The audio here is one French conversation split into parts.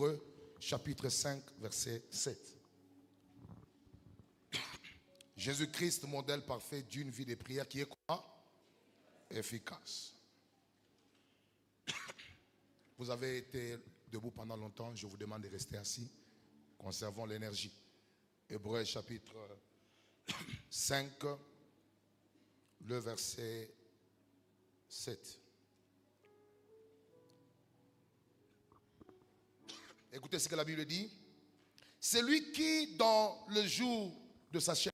Hébreux, chapitre 5, verset 7. Jésus-Christ, modèle parfait d'une vie de prière qui est quoi? Efficace. Vous avez été debout pendant longtemps, je vous demande de rester assis. Conservons l'énergie. Hébreux chapitre 5, le verset 7. Écoutez ce que la Bible dit. Celui qui, dans le jour de sa chair,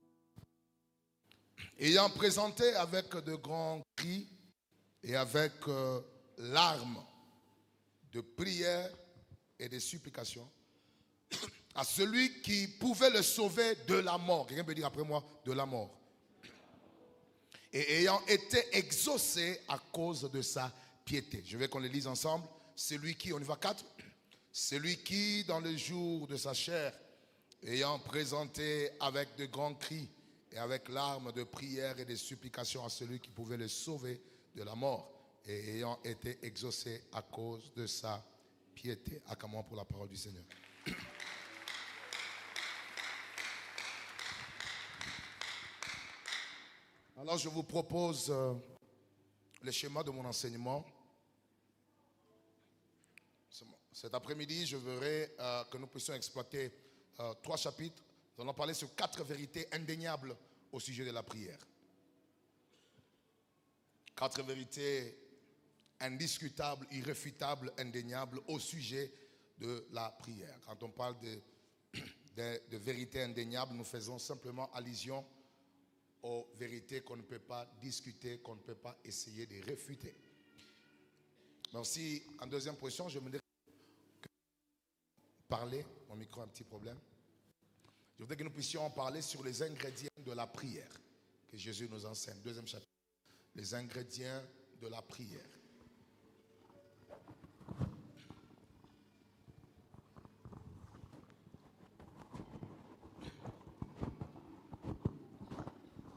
ayant présenté avec de grands cris et avec larmes de prières et de supplications, à celui qui pouvait le sauver de la mort. Quelqu'un peut dire après moi, de la mort. Et ayant été exaucé à cause de sa piété. Je veux qu'on le lise ensemble. Celui qui, on y va 4. Celui qui, dans le jour de sa chair, ayant présenté avec de grands cris et avec larmes de prières et de supplications à celui qui pouvait le sauver de la mort, et ayant été exaucé à cause de sa piété. Acclamons pour la parole du Seigneur. Alors je vous propose le schéma de mon enseignement. Cet après-midi, je voudrais que nous puissions exploiter 3 chapitres. Nous allons parler sur 4 vérités indéniables au sujet de la prière. 4 vérités indiscutables, irréfutables, indéniables au sujet de la prière. Quand on parle de vérités indéniables, nous faisons simplement allusion aux vérités qu'on ne peut pas discuter, qu'on ne peut pas essayer de réfuter. Mais aussi, en deuxième position, je me dirais parler, mon micro a un petit problème. Je voudrais que nous puissions parler sur les ingrédients de la prière que Jésus nous enseigne. Deuxième chapitre. Les ingrédients de la prière.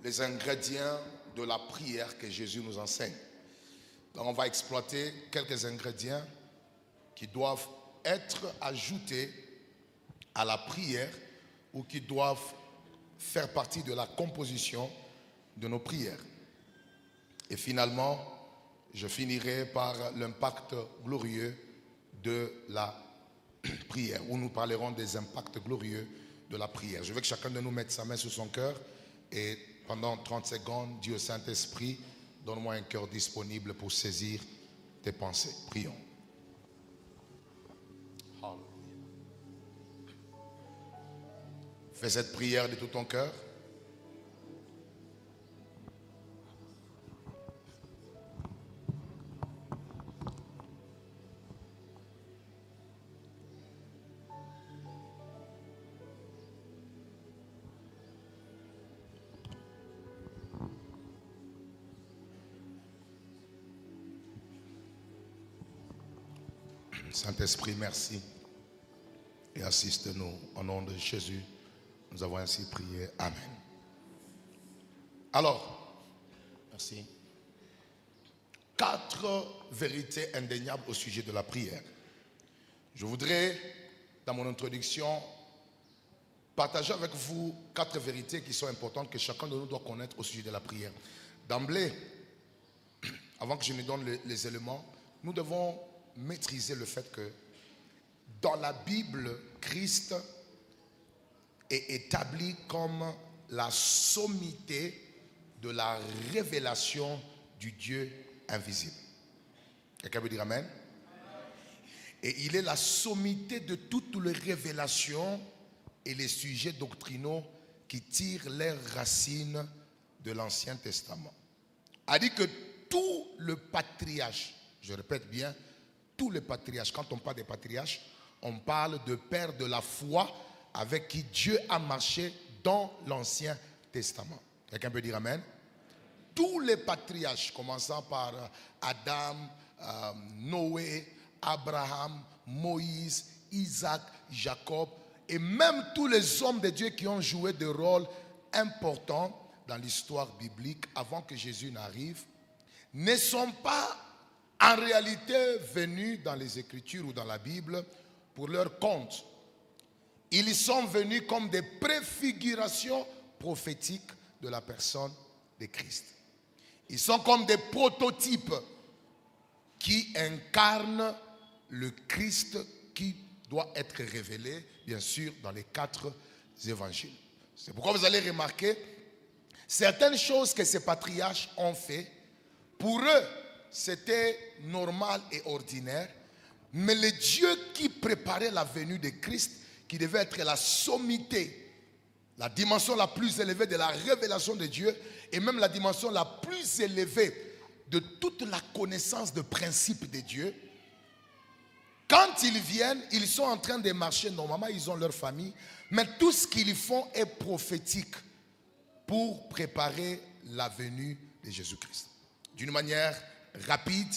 Les ingrédients de la prière que Jésus nous enseigne. Donc on va exploiter quelques ingrédients qui doivent être ajoutés à la prière ou qui doivent faire partie de la composition de nos prières. Et finalement, je finirai par l'impact glorieux de la prière, où nous parlerons des impacts glorieux de la prière. Je veux que chacun de nous mette sa main sur son cœur et pendant 30 secondes, Dieu Saint-Esprit, donne-moi un cœur disponible pour saisir tes pensées. Prions. Fais cette prière de tout ton cœur. Saint-Esprit, merci et assiste-nous au nom de Jésus. Nous avons ainsi prié. Amen. Alors, merci. 4 vérités indéniables au sujet de la prière. Je voudrais, dans mon introduction, partager avec vous 4 vérités qui sont importantes que chacun de nous doit connaître au sujet de la prière. D'emblée, avant que je ne donne les éléments, nous devons maîtriser le fait que dans la Bible, Christ est établi comme la sommité de la révélation du Dieu invisible. Quelqu'un veut dire Amen? Et il est la sommité de toutes les révélations et les sujets doctrinaux qui tirent leurs racines de l'Ancien Testament. A dit que tout le patriarche, je répète bien, tous les patriarches, quand on parle des patriarches, on parle de pères de la foi avec qui Dieu a marché dans l'Ancien Testament. Quelqu'un peut dire Amen? Tous les patriarches, commençant par Adam, Noé, Abraham, Moïse, Isaac, Jacob, et même tous les hommes de Dieu qui ont joué des rôles importants dans l'histoire biblique avant que Jésus n'arrive, ne sont pas en réalité venus dans les Écritures ou dans la Bible pour leur compte. Ils sont venus comme des préfigurations prophétiques de la personne de Christ. Ils sont comme des prototypes qui incarnent le Christ qui doit être révélé, bien sûr, dans les 4 évangiles. C'est pourquoi vous allez remarquer certaines choses que ces patriarches ont fait. Pour eux, c'était normal et ordinaire. Mais le Dieu qui préparait la venue de Christ, qui devait être la sommité, la dimension la plus élevée de la révélation de Dieu, et même la dimension la plus élevée de toute la connaissance de principes de Dieu, quand ils viennent, ils sont en train de marcher. Normalement, ils ont leur famille, mais tout ce qu'ils font est prophétique pour préparer la venue de Jésus-Christ. D'une manière rapide,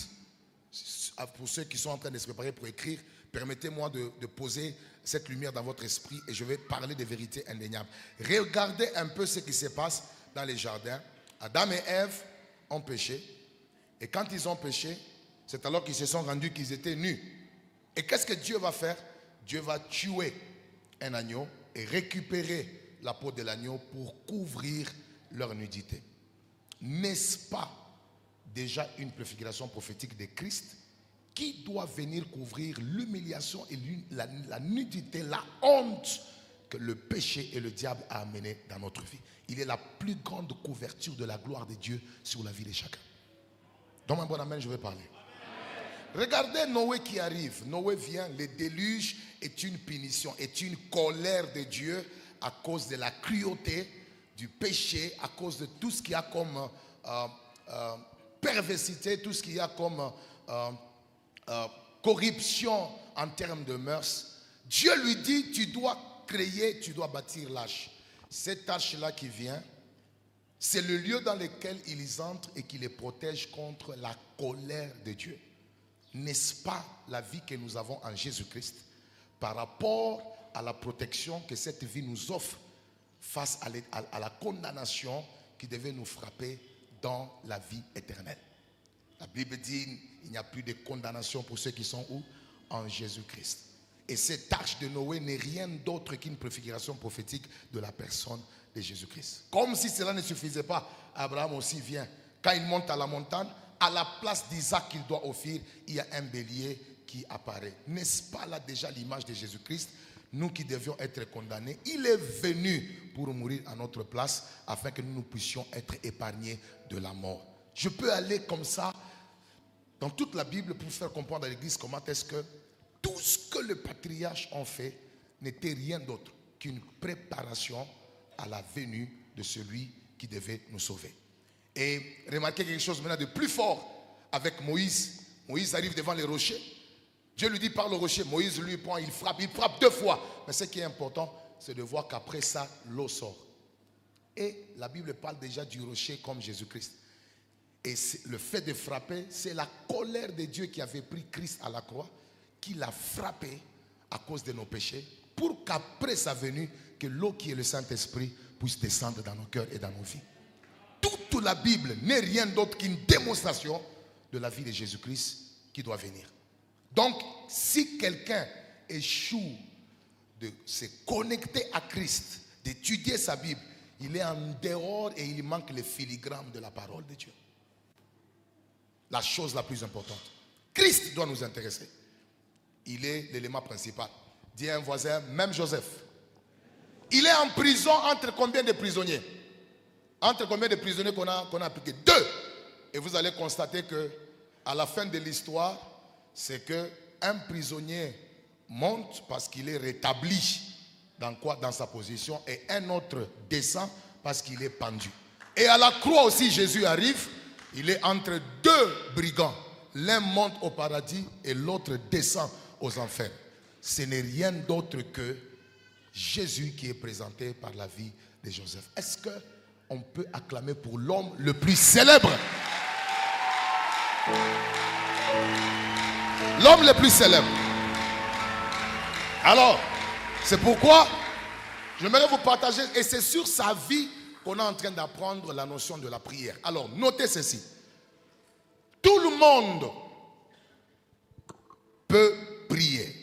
pour ceux qui sont en train de se préparer pour écrire, permettez-moi de poser cette lumière dans votre esprit et je vais parler des vérités indéniables. Regardez un peu ce qui se passe dans les jardins. Adam et Ève ont péché. Et quand ils ont péché, c'est alors qu'ils se sont rendus qu'ils étaient nus. Et qu'est-ce que Dieu va faire? Dieu va tuer un agneau et récupérer la peau de l'agneau pour couvrir leur nudité. N'est-ce pas déjà une préfiguration prophétique de Christ qui doit venir couvrir l'humiliation et la nudité, la honte que le péché et le diable a amené dans notre vie? Il est la plus grande couverture de la gloire de Dieu sur la vie de chacun. Dans un bon amen, je vais parler. Regardez Noé qui arrive. Noé vient, le déluge est une punition, est une colère de Dieu à cause de la cruauté, du péché, à cause de tout ce qu'il y a comme perversité, tout ce qu'il y a comme corruption en termes de mœurs. Dieu lui dit, tu dois créer, tu dois bâtir l'arche. Cette arche-là qui vient, c'est le lieu dans lequel ils entrent et qui les protège contre la colère de Dieu. N'est-ce pas la vie que nous avons en Jésus-Christ par rapport à la protection que cette vie nous offre face à la condamnation qui devait nous frapper dans la vie éternelle? La Bible dit il n'y a plus de condamnation pour ceux qui sont où? En Jésus-Christ. Et cette arche de Noé n'est rien d'autre qu'une préfiguration prophétique de la personne de Jésus-Christ. Comme si cela ne suffisait pas, Abraham aussi vient. Quand il monte à la montagne, à la place d'Isaac qu'il doit offrir, il y a un bélier qui apparaît. N'est-ce pas là déjà l'image de Jésus-Christ? Nous qui devions être condamnés, il est venu pour mourir à notre place afin que nous puissions être épargnés de la mort. Je peux aller comme ça dans toute la Bible pour faire comprendre à l'Église comment est-ce que tout ce que les patriarches ont fait n'était rien d'autre qu'une préparation à la venue de celui qui devait nous sauver. Et remarquez quelque chose maintenant de plus fort avec Moïse. Moïse arrive devant les rochers. Dieu lui dit parle au rocher. Moïse lui prend, il frappe 2 fois. Mais ce qui est important, c'est de voir qu'après ça, l'eau sort. Et la Bible parle déjà du rocher comme Jésus-Christ. Et le fait de frapper, c'est la colère de Dieu qui avait pris Christ à la croix, qui l'a frappé à cause de nos péchés, pour qu'après sa venue, que l'eau qui est le Saint-Esprit puisse descendre dans nos cœurs et dans nos vies. Toute la Bible n'est rien d'autre qu'une démonstration de la vie de Jésus-Christ qui doit venir. Donc, si quelqu'un échoue de se connecter à Christ, d'étudier sa Bible, il est en dehors et il manque le filigrane de la parole de Dieu. La chose la plus importante. Christ doit nous intéresser. Il est l'élément principal. Dis à un voisin, même Joseph. Il est en prison entre combien de prisonniers? Entre combien de prisonniers qu'on a appliqué? 2. Et vous allez constater que à la fin de l'histoire, c'est que un prisonnier monte parce qu'il est rétabli dans sa position et un autre descend parce qu'il est pendu. Et à la croix aussi, Jésus arrive. Il est entre 2 brigands. L'un monte au paradis et l'autre descend aux enfers. Ce n'est rien d'autre que Jésus qui est présenté par la vie de Joseph. Est-ce qu'on peut acclamer pour l'homme le plus célèbre? L'homme le plus célèbre. Alors, c'est pourquoi j'aimerais vous partager, et c'est sur sa vie qu'on est en train d'apprendre la notion de la prière. Alors, notez ceci. Tout le monde peut prier.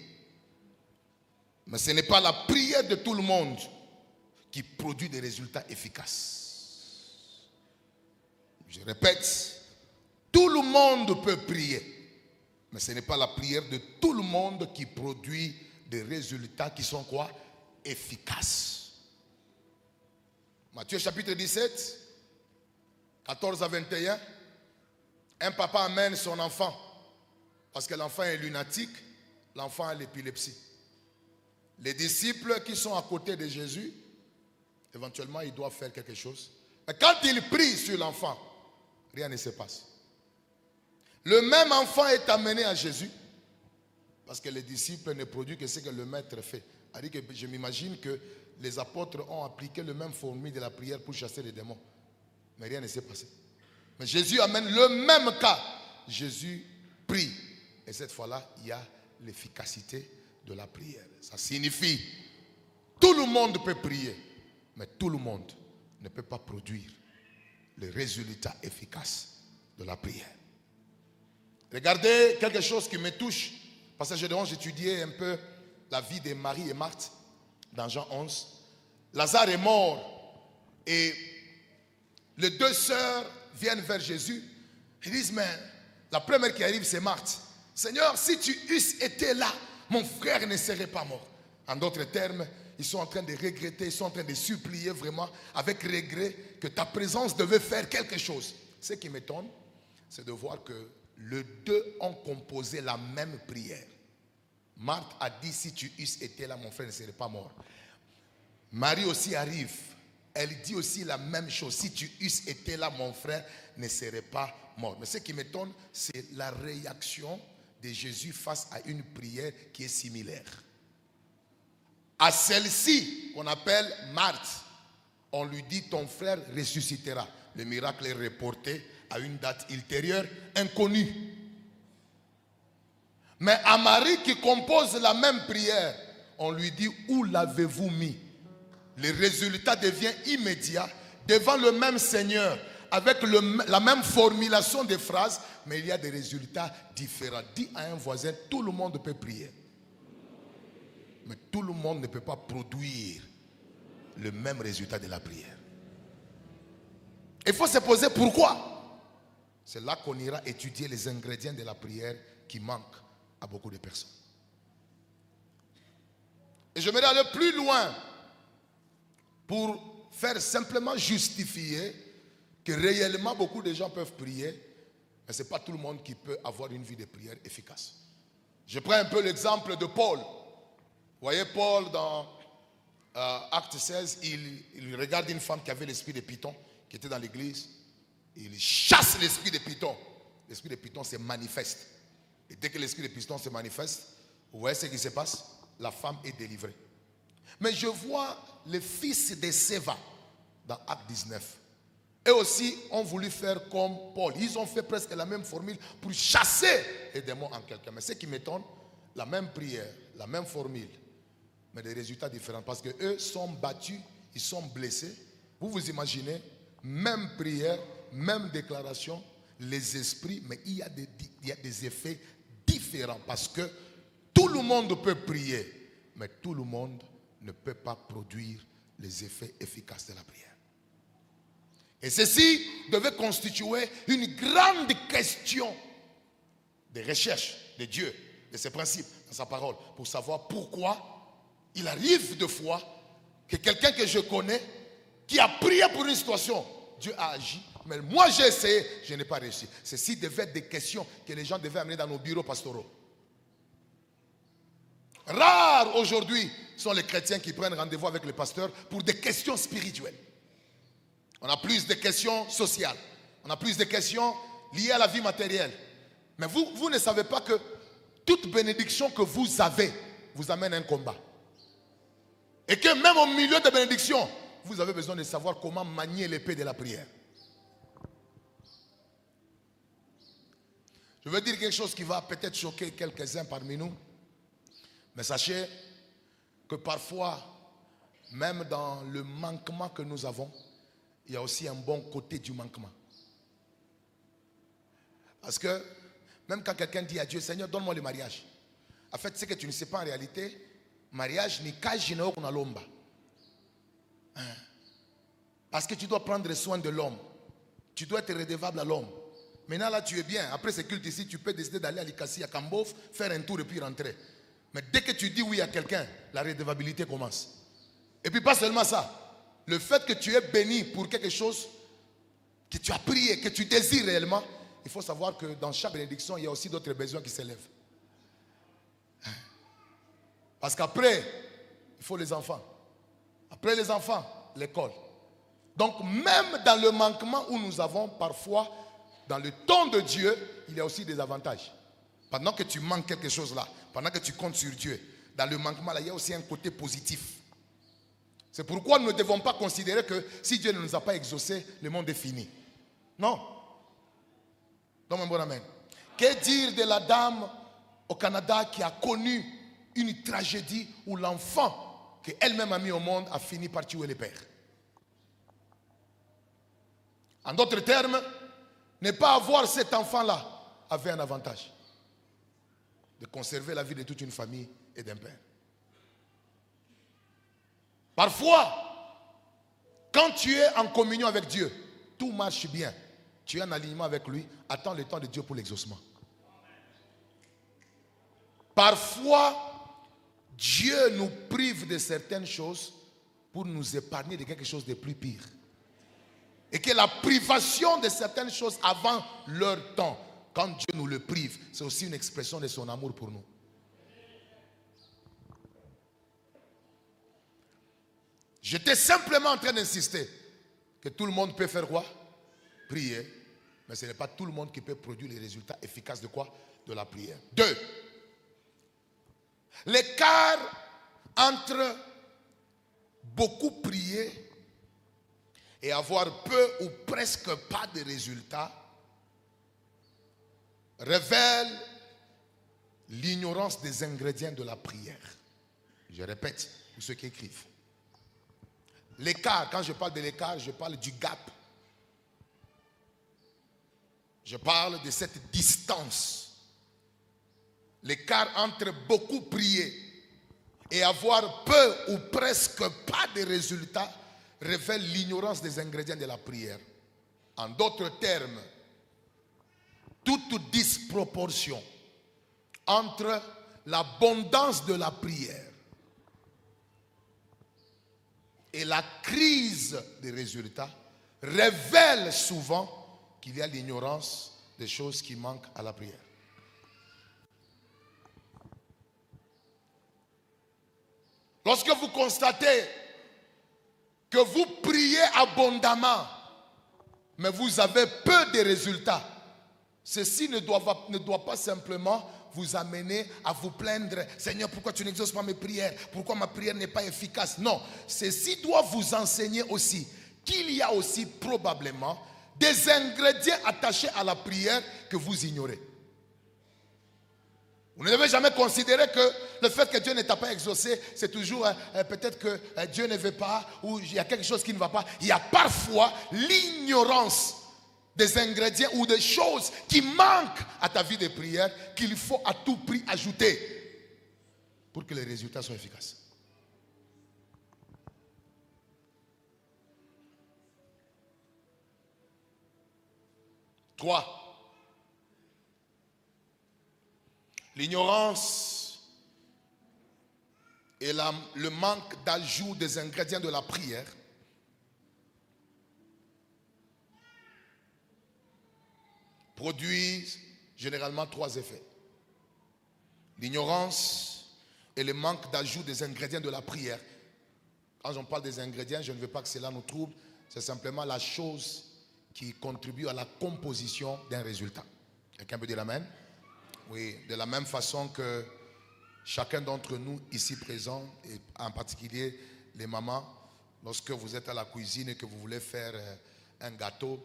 Mais ce n'est pas la prière de tout le monde qui produit des résultats efficaces. Je répète, tout le monde peut prier, mais ce n'est pas la prière de tout le monde qui produit des résultats qui sont quoi? Efficaces. Matthieu chapitre 17, 14 à 21. Un papa amène son enfant parce que l'enfant est lunatique, l'enfant a l'épilepsie. Les disciples qui sont à côté de Jésus, éventuellement, ils doivent faire quelque chose. Mais quand ils prient sur l'enfant, rien ne se passe. Le même enfant est amené à Jésus parce que les disciples ne produisent que ce que le maître fait. C'est-à-dire que je m'imagine que les apôtres ont appliqué le même formule de la prière pour chasser les démons. Mais rien ne s'est passé. Mais Jésus amène le même cas. Jésus prie. Et cette fois-là, il y a l'efficacité de la prière. Ça signifie, tout le monde peut prier, mais tout le monde ne peut pas produire les résultats efficaces de la prière. Regardez quelque chose qui me touche. Parce que j'étudiais un peu la vie de Marie et Marthe dans Jean 11. Lazare est mort et les deux sœurs viennent vers Jésus. Ils disent, mais la première qui arrive, c'est Marthe. Seigneur, si tu eusses été là, mon frère ne serait pas mort. En d'autres termes, ils sont en train de regretter, ils sont en train de supplier vraiment avec regret que ta présence devait faire quelque chose. Ce qui m'étonne, c'est de voir que les deux ont composé la même prière. Marthe a dit, si tu eusses été là, mon frère ne serait pas mort. Marie aussi arrive. Elle dit aussi la même chose. Si tu eusses été là, mon frère ne serait pas mort. Mais ce qui m'étonne, c'est la réaction de Jésus face à une prière qui est similaire. À celle-ci, qu'on appelle Marthe, on lui dit, ton frère ressuscitera. Le miracle est reporté à une date ultérieure, inconnue. Mais à Marie qui compose la même prière, on lui dit, où l'avez-vous mis? Le résultat devient immédiat devant le même Seigneur, avec la même formulation des phrases, mais il y a des résultats différents. Dis à un voisin, tout le monde peut prier, mais tout le monde ne peut pas produire le même résultat de la prière. Il faut se poser pourquoi. C'est là qu'on ira étudier les ingrédients de la prière qui manquent à beaucoup de personnes. Et je vais aller plus loin pour faire simplement justifier que réellement beaucoup de gens peuvent prier, mais ce n'est pas tout le monde qui peut avoir une vie de prière efficace. Je prends un peu l'exemple de Paul. Vous voyez Paul dans Acte 16, il regarde une femme qui avait l'esprit de Python, qui était dans l'église. Il chasse l'esprit de Python. L'esprit de Python se manifeste. Et dès que l'esprit de Python se manifeste, vous voyez ce qui se passe? La femme est délivrée. Mais je vois les fils de Séva dans Acte 19. Eux aussi ont voulu faire comme Paul. Ils ont fait presque la même formule pour chasser les démons en quelqu'un. Mais ce qui m'étonne, la même prière, la même formule, mais des résultats différents. Parce qu'eux sont battus, ils sont blessés. Vous vous imaginez, même prière, même déclaration, les esprits, mais il y a des effets différents. Parce que tout le monde peut prier, mais tout le monde ne peut pas produire les effets efficaces de la prière. Et ceci devait constituer une grande question de recherche de Dieu, de ses principes, de sa parole, pour savoir pourquoi il arrive de fois que quelqu'un que je connais, qui a prié pour une situation, Dieu a agi, mais moi j'ai essayé, je n'ai pas réussi. Ceci devait être des questions que les gens devaient amener dans nos bureaux pastoraux. Rares aujourd'hui sont les chrétiens qui prennent rendez-vous avec le pasteur pour des questions spirituelles. On a plus de questions sociales. On a plus de questions liées à la vie matérielle. Mais vous ne savez pas que toute bénédiction que vous avez vous amène à un combat. Et que même au milieu de bénédictions, vous avez besoin de savoir comment manier l'épée de la prière. Je veux dire quelque chose qui va peut-être choquer quelques-uns parmi nous. Mais sachez que parfois, même dans le manquement que nous avons, il y a aussi un bon côté du manquement. Parce que même quand quelqu'un dit à Dieu, Seigneur, donne-moi le mariage. En fait, ce que tu ne sais pas en réalité, mariage ni kaji na kuna lomba. Parce que tu dois prendre soin de l'homme. Tu dois être redevable à l'homme. Maintenant là tu es bien. Après ce culte ici, tu peux décider d'aller à Likasi, à Kambof, faire un tour et puis rentrer. Mais dès que tu dis oui à quelqu'un, la redevabilité commence. Et puis pas seulement ça. Le fait que tu es béni pour quelque chose que tu as prié, que tu désires réellement, il faut savoir que dans chaque bénédiction, il y a aussi d'autres besoins qui s'élèvent. Parce qu'après, il faut les enfants. Après les enfants, l'école. Donc même dans le manquement où nous avons parfois, dans le temps de Dieu, il y a aussi des avantages. Pendant que tu manques quelque chose là, pendant que tu comptes sur Dieu, dans le manquement là, il y a aussi un côté positif. C'est pourquoi nous ne devons pas considérer que si Dieu ne nous a pas exaucés, le monde est fini. Non. Donc un bon amen. Que dire de la dame au Canada qui a connu une tragédie où l'enfant qu'elle-même a mis au monde a fini par tuer le père? En d'autres termes, ne pas avoir cet enfant-là avait un avantage. De conserver la vie de toute une famille et d'un père. Parfois, quand tu es en communion avec Dieu, tout marche bien. Tu es en alignement avec lui, attends le temps de Dieu pour l'exaucement. Parfois, Dieu nous prive de certaines choses pour nous épargner de quelque chose de plus pire. Et que la privation de certaines choses avant leur temps, quand Dieu nous le prive, c'est aussi une expression de son amour pour nous. J'étais simplement en train d'insister que tout le monde peut faire quoi? Prier. Mais ce n'est pas tout le monde qui peut produire les résultats efficaces de quoi? De la prière. 2. L'écart entre beaucoup prier et avoir peu ou presque pas de résultats révèle l'ignorance des ingrédients de la prière. Je répète pour ceux qui écrivent. L'écart, quand je parle de l'écart, je parle du gap. Je parle de cette distance. L'écart entre beaucoup prier et avoir peu ou presque pas de résultats révèle l'ignorance des ingrédients de la prière. En d'autres termes, toute disproportion entre l'abondance de la prière et la crise des résultats révèle souvent qu'il y a l'ignorance des choses qui manquent à la prière. Lorsque vous constatez que vous priez abondamment, mais vous avez peu de résultats, ceci ne doit pas simplement vous amener à vous plaindre. Seigneur, pourquoi tu n'exauces pas mes prières? Pourquoi ma prière n'est pas efficace? Non, ceci doit vous enseigner aussi qu'il y a aussi probablement des ingrédients attachés à la prière que vous ignorez. Vous ne devez jamais considérer que le fait que Dieu ne t'a pas exaucé, c'est toujours peut-être que Dieu ne veut pas ou il y a quelque chose qui ne va pas. Il y a parfois l'ignorance des ingrédients ou des choses qui manquent à ta vie de prière qu'il faut à tout prix ajouter pour que les résultats soient efficaces. Trois. L'ignorance et le manque d'ajout des ingrédients de la prière produisent généralement trois effets. L'ignorance et le manque d'ajout des ingrédients de la prière. Quand j'en parle des ingrédients, je ne veux pas que cela nous trouble. C'est simplement la chose qui contribue à la composition d'un résultat. Quelqu'un peut dire amen? Oui, de la même façon que chacun d'entre nous ici présents, et en particulier les mamans, lorsque vous êtes à la cuisine et que vous voulez faire un gâteau,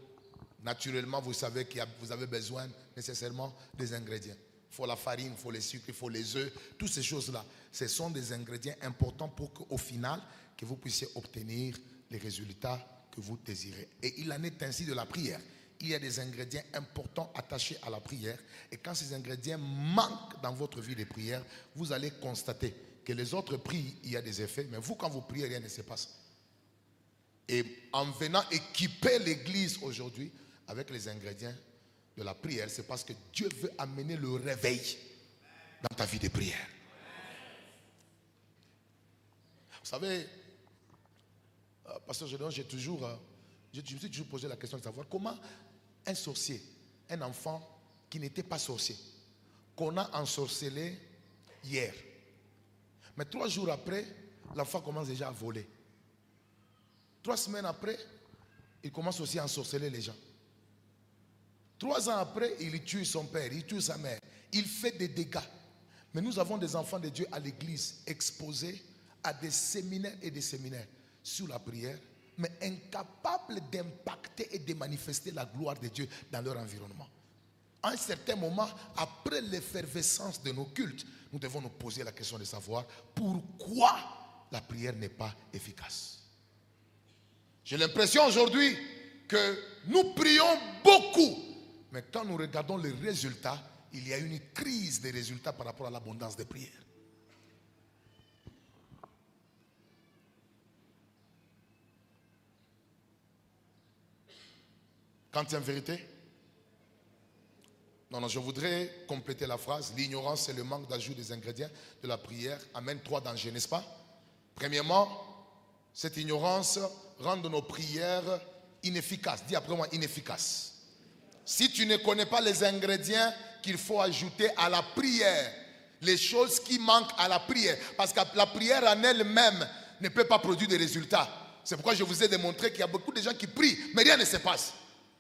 naturellement vous savez que vous avez besoin nécessairement des ingrédients. Il faut la farine, il faut les sucres, il faut les œufs, toutes ces choses-là. Ce sont des ingrédients importants pour qu'au final, que vous puissiez obtenir les résultats que vous désirez. Et il en est ainsi de la prière. Il y a des ingrédients importants attachés à la prière. Et quand ces ingrédients manquent dans votre vie de prière, vous allez constater que les autres prient, il y a des effets, mais vous, quand vous priez, rien ne se passe. Et en venant équiper l'église aujourd'hui avec les ingrédients de la prière, c'est parce que Dieu veut amener le réveil dans ta vie de prière. Vous savez, Pasteur Gédéon, je me suis toujours posé la question de savoir comment un sorcier, un enfant qui n'était pas sorcier, qu'on a ensorcelé hier, mais 3 jours après, l'enfant commence déjà à voler. 3 semaines après, il commence aussi à ensorceler les gens. 3 ans après, il tue son père, il tue sa mère, il fait des dégâts. Mais nous avons des enfants de Dieu à l'église exposés à des séminaires et des séminaires sur la prière, mais incapables d'impacter et de manifester la gloire de Dieu dans leur environnement. À un certain moment, après l'effervescence de nos cultes, nous devons nous poser la question de savoir pourquoi la prière n'est pas efficace. J'ai l'impression aujourd'hui que nous prions beaucoup, mais quand nous regardons les résultats, il y a une crise des résultats par rapport à l'abondance des prières. Quand en vérité, non, je voudrais compléter la phrase. L'ignorance et le manque d'ajout des ingrédients de la prière amènent 3 dangers, n'est-ce pas? Premièrement, cette ignorance rend nos prières inefficaces. Dis après moi, inefficaces. Si tu ne connais pas les ingrédients qu'il faut ajouter à la prière, les choses qui manquent à la prière, parce que la prière en elle-même ne peut pas produire de résultats. C'est pourquoi je vous ai démontré qu'il y a beaucoup de gens qui prient, mais rien ne se passe.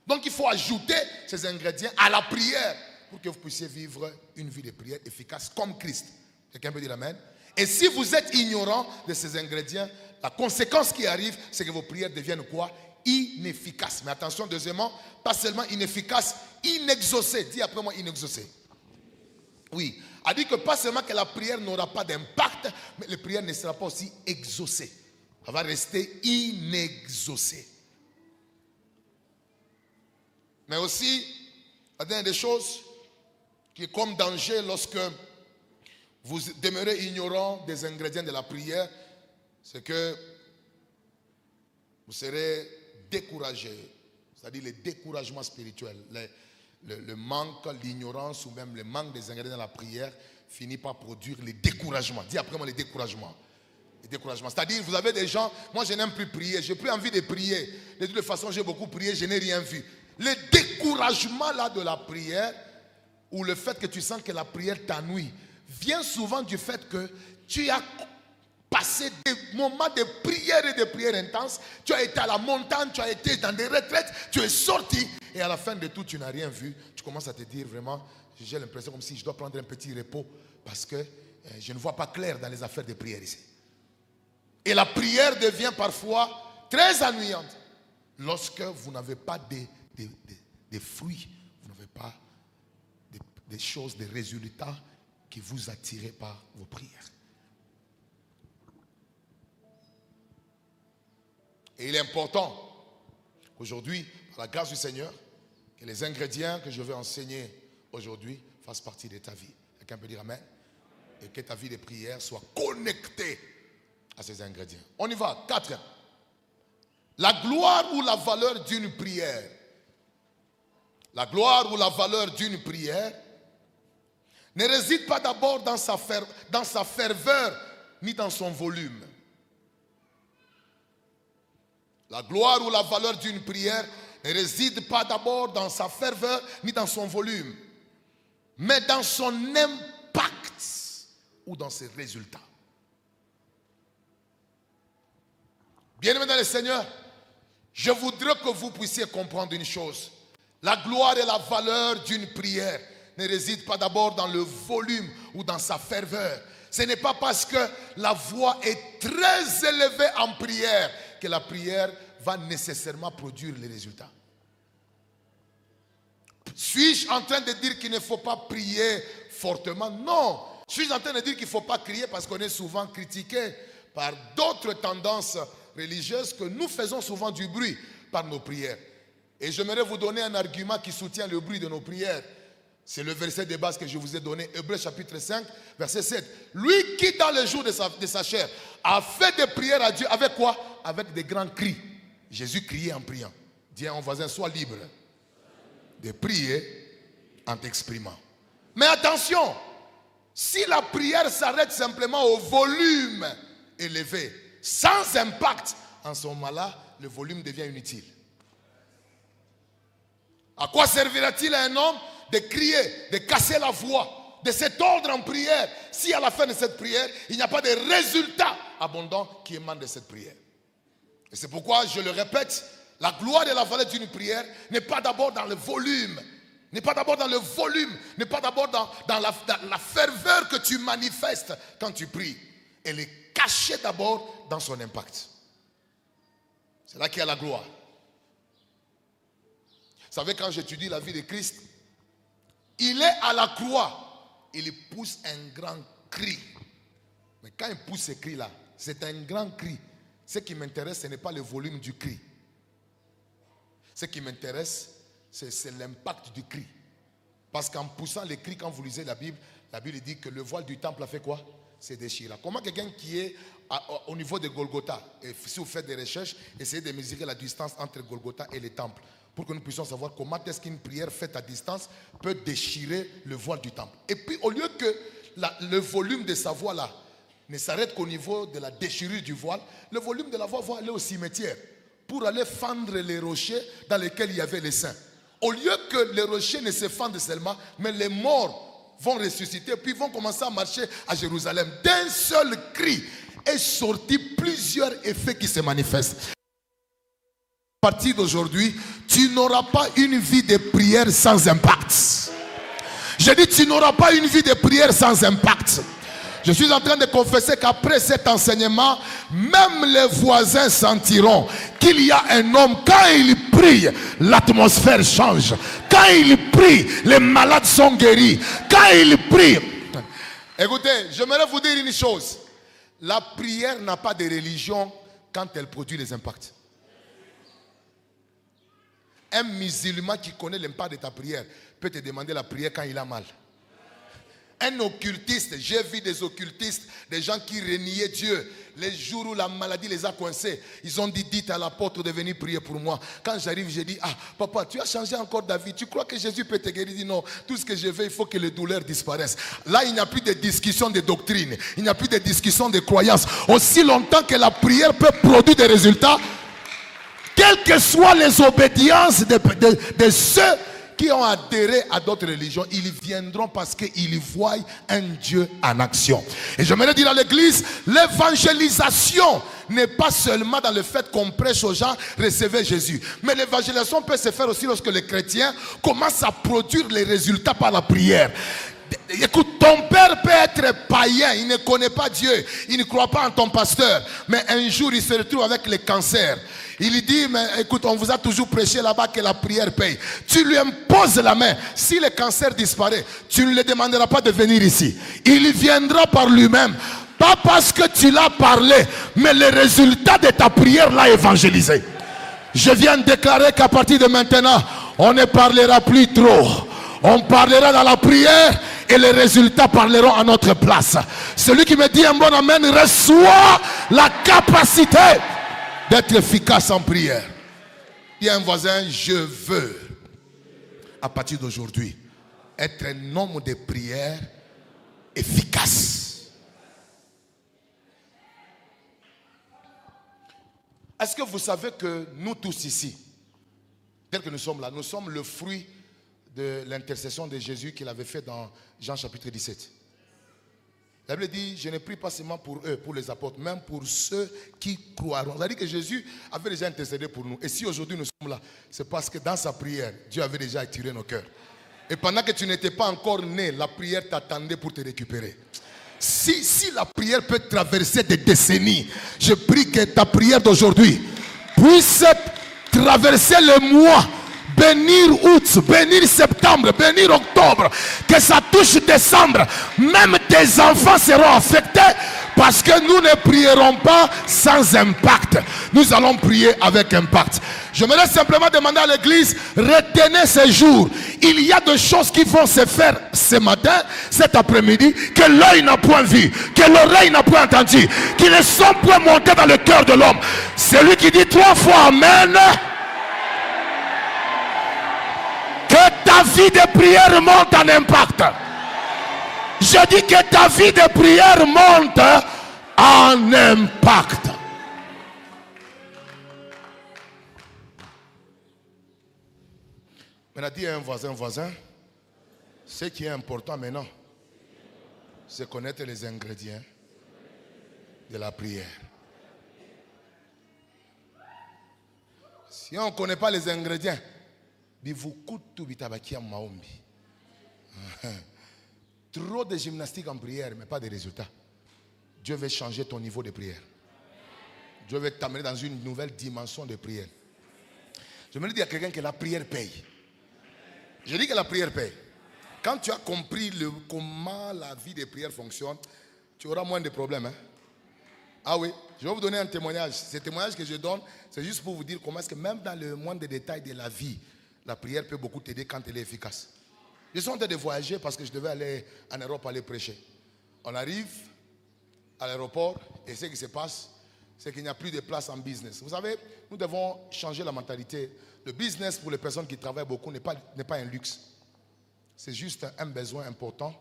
Donc il faut ajouter ces ingrédients à la prière pour que vous puissiez vivre une vie de prière efficace comme Christ. Quelqu'un peut dire amen? Et si vous êtes ignorant de ces ingrédients, la conséquence qui arrive, c'est que vos prières deviennent quoi? Inefficaces. Mais attention, deuxièmement, pas seulement inefficaces, inexaucées. Dis après moi, inexaucées. Oui, a dit que pas seulement que la prière n'aura pas d'impact, mais la prière ne sera pas aussi exaucée. Elle va rester inexaucée. Mais aussi, la dernière des choses qui est comme danger lorsque vous demeurez ignorant des ingrédients de la prière, c'est que vous serez découragé. C'est-à-dire le découragement spirituel. Le manque, l'ignorance ou même le manque des ingrédients de la prière finit par produire le découragement. Dis après moi le découragement. Le découragement. C'est-à-dire, vous avez des gens, moi je n'aime plus prier, j'ai plus envie de prier. De toute façon, j'ai beaucoup prié, je n'ai rien vu. Le découragement là de la prière, ou le fait que tu sens que la prière t'ennuie, vient souvent du fait que tu as passé des moments de prière et de prière intense. Tu as été à la montagne, tu as été dans des retraites, tu es sorti et à la fin de tout, tu n'as rien vu. Tu commences à te dire vraiment, j'ai l'impression comme si je dois prendre un petit repos parce que je ne vois pas clair dans les affaires de prière ici. Et la prière devient parfois très ennuyante lorsque vous n'avez pas des fruits, vous n'avez pas des choses, des résultats qui vous attirent par vos prières. Et il est important qu'aujourd'hui, par la grâce du Seigneur, que les ingrédients que je vais enseigner aujourd'hui fassent partie de ta vie. Quelqu'un peut dire amen? Et que ta vie de prière soit connectée à ces ingrédients. On y va. 4. La gloire ou la valeur d'une prière. La gloire ou la valeur d'une prière ne réside pas d'abord dans sa ferveur ni dans son volume. La gloire ou la valeur d'une prière ne réside pas d'abord dans sa ferveur ni dans son volume, mais dans son impact ou dans ses résultats. Bien-aimés dans le Seigneur, je voudrais que vous puissiez comprendre une chose. La gloire et la valeur d'une prière ne résident pas d'abord dans le volume ou dans sa ferveur. Ce n'est pas parce que la voix est très élevée en prière que la prière va nécessairement produire les résultats. Suis-je en train de dire qu'il ne faut pas prier fortement? Non. Suis-je en train de dire qu'il ne faut pas crier parce qu'on est souvent critiqué par d'autres tendances religieuses que nous faisons souvent du bruit par nos prières? Et j'aimerais vous donner un argument qui soutient le bruit de nos prières. C'est le verset de base que je vous ai donné, Hébreux chapitre 5, verset 7. Lui qui, dans le jour de sa chair, a fait des prières à Dieu, avec quoi? Avec des grands cris. Jésus criait en priant. Dis à ton voisin, sois libre de prier en t'exprimant. Mais attention, si la prière s'arrête simplement au volume élevé, sans impact, en ce moment-là, le volume devient inutile. À quoi servira-t-il à un homme de crier, de casser la voix, de se tordre en prière, si à la fin de cette prière, il n'y a pas de résultat abondant qui émane de cette prière? Et c'est pourquoi, je le répète, la gloire de la valeur d'une prière n'est pas d'abord dans le volume, n'est pas d'abord dans le volume, n'est pas d'abord dans la ferveur que tu manifestes quand tu pries. Elle est cachée d'abord dans son impact. C'est là qu'il y a la gloire. Vous savez, quand j'étudie la vie de Christ, il est à la croix, il pousse un grand cri. Mais quand il pousse ce cri-là, c'est un grand cri. Ce qui m'intéresse, ce n'est pas le volume du cri. Ce qui m'intéresse, c'est l'impact du cri. Parce qu'en poussant les cris, quand vous lisez la Bible dit que le voile du temple a fait quoi? C'est déchiré. Comment quelqu'un qui est au niveau de Golgotha, et si vous faites des recherches, essayez de mesurer la distance entre Golgotha et les temples, pour que nous puissions savoir comment est-ce qu'une prière faite à distance peut déchirer le voile du temple. Et puis, au lieu que le volume de sa voix là ne s'arrête qu'au niveau de la déchirure du voile, le volume de la voix va aller au cimetière pour aller fendre les rochers dans lesquels il y avait les saints. Au lieu que les rochers ne se fendent seulement, mais les morts vont ressusciter, puis vont commencer à marcher à Jérusalem. D'un seul cri est sorti plusieurs effets qui se manifestent. À partir d'aujourd'hui, tu n'auras pas une vie de prière sans impact. Je dis, tu n'auras pas une vie de prière sans impact. Je suis en train de confesser qu'après cet enseignement, même les voisins sentiront qu'il y a un homme, quand il prie, l'atmosphère change. Quand il prie, les malades sont guéris. Quand il prie... Écoutez, j'aimerais vous dire une chose. La prière n'a pas de religion quand elle produit les impacts. Un musulman qui connaît l'impact de ta prière peut te demander la prière quand il a mal. Un occultiste, j'ai vu des occultistes, des gens qui reniaient Dieu. Les jours où la maladie les a coincés, ils ont dit, dites à l'apôtre de venir prier pour moi. Quand j'arrive, j'ai dit, ah papa, tu as changé encore d'avis. Tu crois que Jésus peut te guérir? Il dit non, tout ce que je veux, il faut que les douleurs disparaissent. Là, il n'y a plus de discussion de doctrine. Il n'y a plus de discussion de croyance. Aussi longtemps que la prière peut produire des résultats, quelles que soient les obédiences de ceux qui ont adhéré à d'autres religions, ils viendront parce qu'ils voient un Dieu en action. Et j'aimerais dire à l'église, l'évangélisation n'est pas seulement dans le fait qu'on prêche aux gens, recevez Jésus. Mais l'évangélisation peut se faire aussi lorsque les chrétiens commencent à produire les résultats par la prière. Écoute, ton père peut être païen, il ne connaît pas Dieu, il ne croit pas en ton pasteur, mais un jour il se retrouve avec le cancer. Il lui dit, mais écoute, on vous a toujours prêché là-bas que la prière paye. Tu lui imposes la main. Si le cancer disparaît, tu ne lui demanderas pas de venir ici. Il viendra par lui-même. Pas parce que tu l'as parlé, mais le résultat de ta prière l'a évangélisé. Je viens de déclarer qu'à partir de maintenant, on ne parlera plus trop. On parlera dans la prière et les résultats parleront à notre place. Celui qui me dit un bon amen reçoit la capacité d'être efficace en prière. Dis à un voisin, je veux, à partir d'aujourd'hui, être un homme de prière efficace. Est-ce que vous savez que nous tous ici, tel que nous sommes là, nous sommes le fruit de l'intercession de Jésus qu'il avait fait dans Jean chapitre 17. La Bible dit, je ne prie pas seulement pour eux, pour les apôtres, même pour ceux qui croiront. C'est-à-dire que Jésus avait déjà intercédé pour nous. Et si aujourd'hui nous sommes là, c'est parce que dans sa prière, Dieu avait déjà attiré nos cœurs. Et pendant que tu n'étais pas encore né, la prière t'attendait pour te récupérer. Si la prière peut traverser des décennies, je prie que ta prière d'aujourd'hui puisse traverser les mois, bénir août, bénir septembre, bénir octobre, que ça touche décembre. Même tes enfants seront affectés Parce que nous ne prierons pas sans impact. Nous allons prier avec impact. Je me laisse simplement demander à l'église, retenez ces jours. Il y a des choses qui vont se faire ce matin, cet après-midi, que l'œil n'a point vu, que l'oreille n'a point entendu, qui ne sont point montés dans le cœur de l'homme. Celui qui dit 3 fois Amen. Que ta vie de prière monte en impact. Je dis que ta vie de prière monte en impact. Maintenant, dis à un voisin, ce qui est important maintenant, c'est connaître les ingrédients de la prière. Si on ne connaît pas les ingrédients, trop de gymnastique en prière, mais pas de résultats. Dieu veut changer ton niveau de prière. Dieu veut t'amener dans une nouvelle dimension de prière. Je me dis à quelqu'un que la prière paye. Je dis que la prière paye. Quand tu as compris comment la vie de prière fonctionne, tu auras moins de problèmes. Hein? Ah oui, je vais vous donner un témoignage. Ce témoignage que je donne, c'est juste pour vous dire comment est-ce que même dans le moindre détail de la vie, la prière peut beaucoup t'aider quand elle est efficace. Je suis en train de voyager parce que je devais aller en Europe aller prêcher. On arrive à l'aéroport et ce qui se passe, c'est qu'il n'y a plus de place en business. Vous savez, nous devons changer la mentalité. Le business pour les personnes qui travaillent beaucoup n'est pas un luxe. C'est juste un besoin important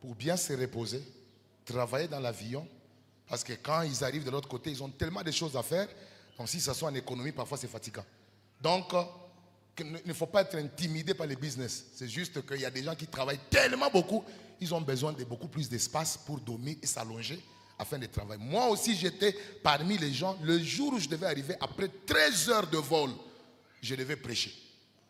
pour bien se reposer, travailler dans l'avion. Parce que quand ils arrivent de l'autre côté, ils ont tellement de choses à faire. Donc si ça soit en économie, parfois c'est fatigant. Donc, il ne faut pas être intimidé par les business. C'est juste qu'il y a des gens qui travaillent tellement beaucoup, ils ont besoin de beaucoup plus d'espace pour dormir et s'allonger afin de travailler. Moi aussi, j'étais parmi les gens, le jour où je devais arriver, après 13 heures de vol, je devais prêcher.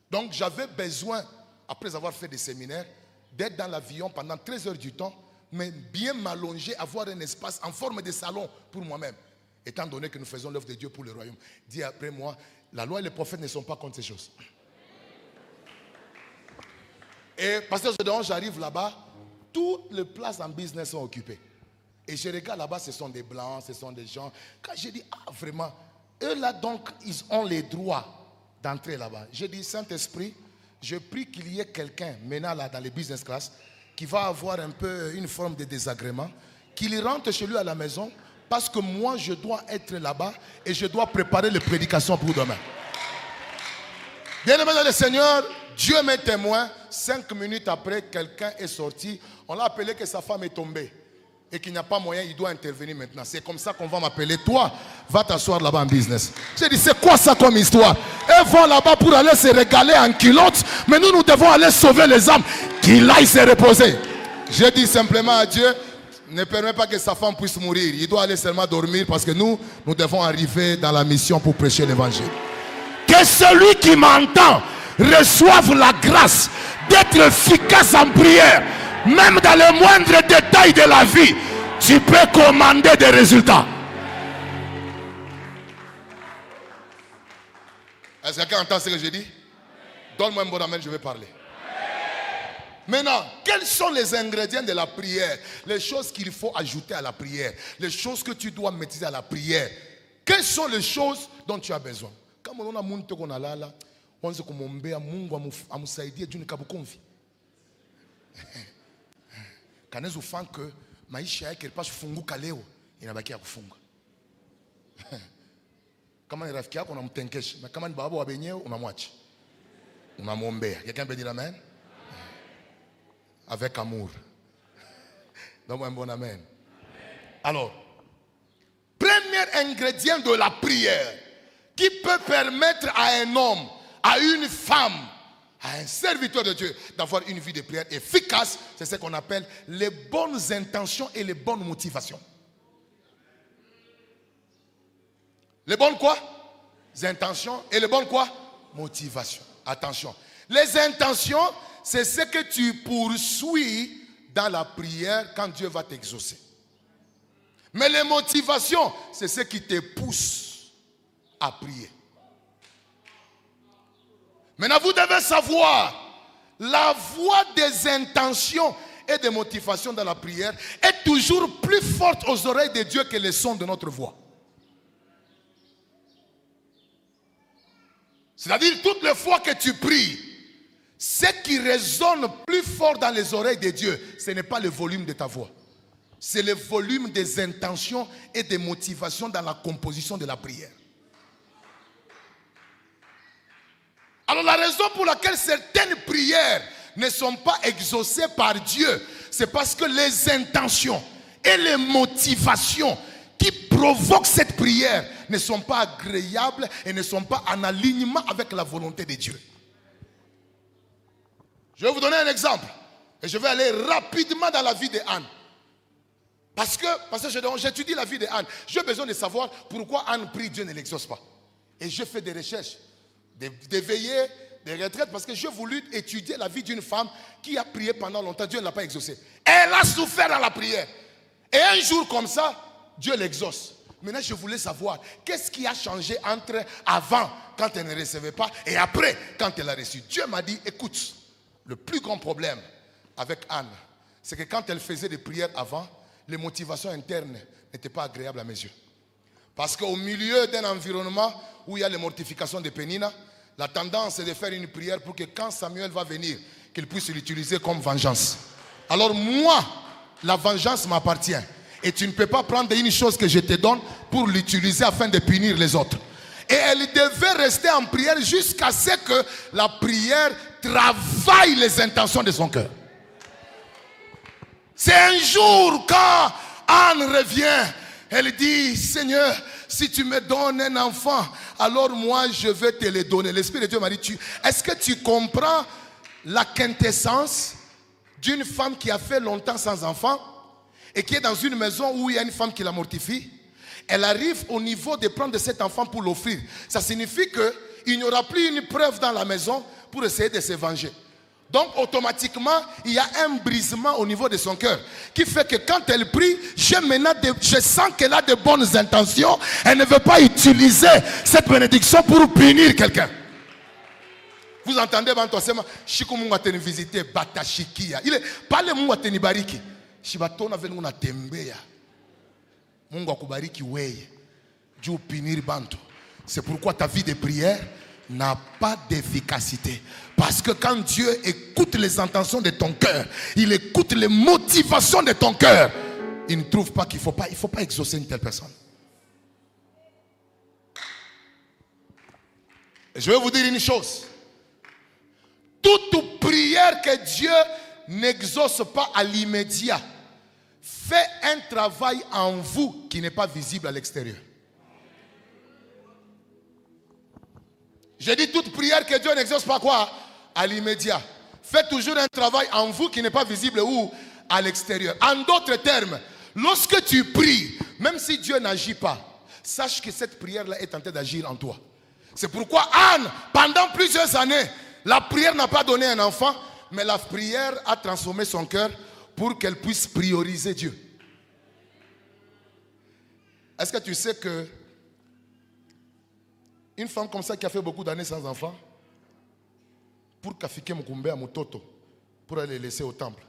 Donc, j'avais besoin, après avoir fait des séminaires, d'être dans l'avion pendant 13 heures du temps, mais bien m'allonger, avoir un espace en forme de salon pour moi-même. Étant donné que nous faisons l'œuvre de Dieu pour le royaume. Dis après moi, la loi et les prophètes ne sont pas contre ces choses. Et pasteur Gédéon, j'arrive là-bas, toutes les places en business sont occupées. Et je regarde là-bas, ce sont des blancs, ce sont des gens. Quand je dis, ah vraiment, eux là donc, ils ont les droits d'entrer là-bas. Je dis, Saint-Esprit, je prie qu'il y ait quelqu'un maintenant là dans les business class qui va avoir un peu une forme de désagrément, qu'il rentre chez lui à la maison parce que moi je dois être là-bas et je dois préparer les prédications pour demain. Bien-aimé dans le Seigneur, Dieu m'est témoin. 5 minutes après, quelqu'un est sorti. On l'a appelé que sa femme est tombée et qu'il n'y a pas moyen, il doit intervenir maintenant. C'est comme ça qu'on va m'appeler. Toi, va t'asseoir là-bas en business. J'ai dit, c'est quoi ça comme histoire? Elles vont là-bas pour aller se régaler en culotte, mais nous devons aller sauver les âmes. Qu'il aille se reposer. J'ai dit simplement à Dieu, ne permets pas que sa femme puisse mourir. Il doit aller seulement dormir parce que nous devons arriver dans la mission pour prêcher l'évangile. Que celui qui m'entend reçoive la grâce d'être efficace en prière. Même dans les moindres détails de la vie, tu peux commander des résultats. Est-ce que quelqu'un entend ce que je dis? Donne-moi un bon amen, je vais parler. Maintenant, quels sont les ingrédients de la prière? Les choses qu'il faut ajouter à la prière. Les choses que tu dois maîtriser à la prière. Quelles sont les choses dont tu as besoin? Quand on a monté qu'on a là, on se comombe à Mungu amusaidie d'une kabukonvi. Quand on fait que maisha yake ilipaswa kufunguka leo, inabakia kufunga. Kama ni rafiki yako unamtenkesha, na kama ni baba wa benyewe unamwacha. Unamwombea. Quelqu'un peut dire amen? Avec amour. Donc un bon amen. Alors, premier ingrédient de la prière qui peut permettre à un homme, à une femme, à un serviteur de Dieu d'avoir une vie de prière efficace, c'est ce qu'on appelle les bonnes intentions et les bonnes motivations. Les bonnes quoi? Les intentions et les bonnes quoi? Motivations. Attention. Les intentions, c'est ce que tu poursuis dans la prière quand Dieu va t'exaucer. Mais les motivations, c'est ce qui te pousse à prier. Maintenant, vous devez savoir, la voie des intentions et de motivation dans la prière est toujours plus forte aux oreilles de Dieu que le son de notre voix. C'est-à-dire, toutes les fois que tu pries, ce qui résonne plus fort dans les oreilles de Dieu, ce n'est pas le volume de ta voix. C'est le volume des intentions et des motivations dans la composition de la prière. Alors la raison pour laquelle certaines prières ne sont pas exaucées par Dieu, c'est parce que les intentions et les motivations qui provoquent cette prière ne sont pas agréables et ne sont pas en alignement avec la volonté de Dieu. Je vais vous donner un exemple et je vais aller rapidement dans la vie de Anne. Parce que j'étudie la vie de Anne. J'ai besoin de savoir pourquoi Anne prie, Dieu ne l'exauce pas. Et je fais des recherches, des veillées, des retraites, parce que j'ai voulu étudier la vie d'une femme qui a prié pendant longtemps. Dieu ne l'a pas exaucé. Elle a souffert dans la prière. Et un jour comme ça, Dieu l'exauce. Maintenant, je voulais savoir qu'est-ce qui a changé entre avant, quand elle ne recevait pas, et après, quand elle a reçu. Dieu m'a dit, écoute, le plus grand problème avec Anne, c'est que quand elle faisait des prières avant, les motivations internes n'étaient pas agréables à mes yeux. Parce qu'au milieu d'un environnement où il y a les mortifications de Pénina, la tendance est de faire une prière pour que quand Samuel va venir, qu'il puisse l'utiliser comme vengeance. Alors moi, la vengeance m'appartient. Et tu ne peux pas prendre une chose que je te donne pour l'utiliser afin de punir les autres. Et elle devait rester en prière jusqu'à ce que la prière travaille les intentions de son cœur. C'est un jour quand Anne revient, elle dit, Seigneur, si tu me donnes un enfant, alors moi je vais te le donner. L'Esprit de Dieu m'a dit, est-ce que tu comprends la quintessence d'une femme qui a fait longtemps sans enfant et qui est dans une maison où il y a une femme qui la mortifie? Elle arrive au niveau de prendre cet enfant pour l'offrir. Ça signifie qu'il n'y aura plus une preuve dans la maison pour essayer de se venger. Donc automatiquement, il y a un brisement au niveau de son cœur qui fait que quand elle prie, je sens qu'elle a de bonnes intentions. Elle ne veut pas utiliser cette bénédiction pour punir quelqu'un. Vous entendez, Bantosema, Shikumunga teni visiter Batashikia. Il est pas le munga teni bariki. Shibatona venuna tembeya. Munga kubariki weye. Dieu punir Banto. C'est pourquoi ta vie de prière n'a pas d'efficacité. Parce que quand Dieu écoute les intentions de ton cœur, il écoute les motivations de ton cœur, il ne trouve pas qu'il faut pas exaucer une telle personne. Et je vais vous dire une chose. Toute prière que Dieu n'exauce pas à l'immédiat fait un travail en vous qui n'est pas visible à l'extérieur. J'ai dit toute prière que Dieu n'exauce pas quoi? À l'immédiat. Faites toujours un travail en vous qui n'est pas visible où? À l'extérieur. En d'autres termes, lorsque tu pries, même si Dieu n'agit pas, sache que cette prière-là est en train d'agir en toi. C'est pourquoi Anne, pendant plusieurs années, la prière n'a pas donné un enfant, mais la prière a transformé son cœur pour qu'elle puisse prioriser Dieu. Est-ce que tu sais que une femme comme ça qui a fait beaucoup d'années sans enfant, pour Kafike Mukumbe à Mototo, pour aller laisser au temple,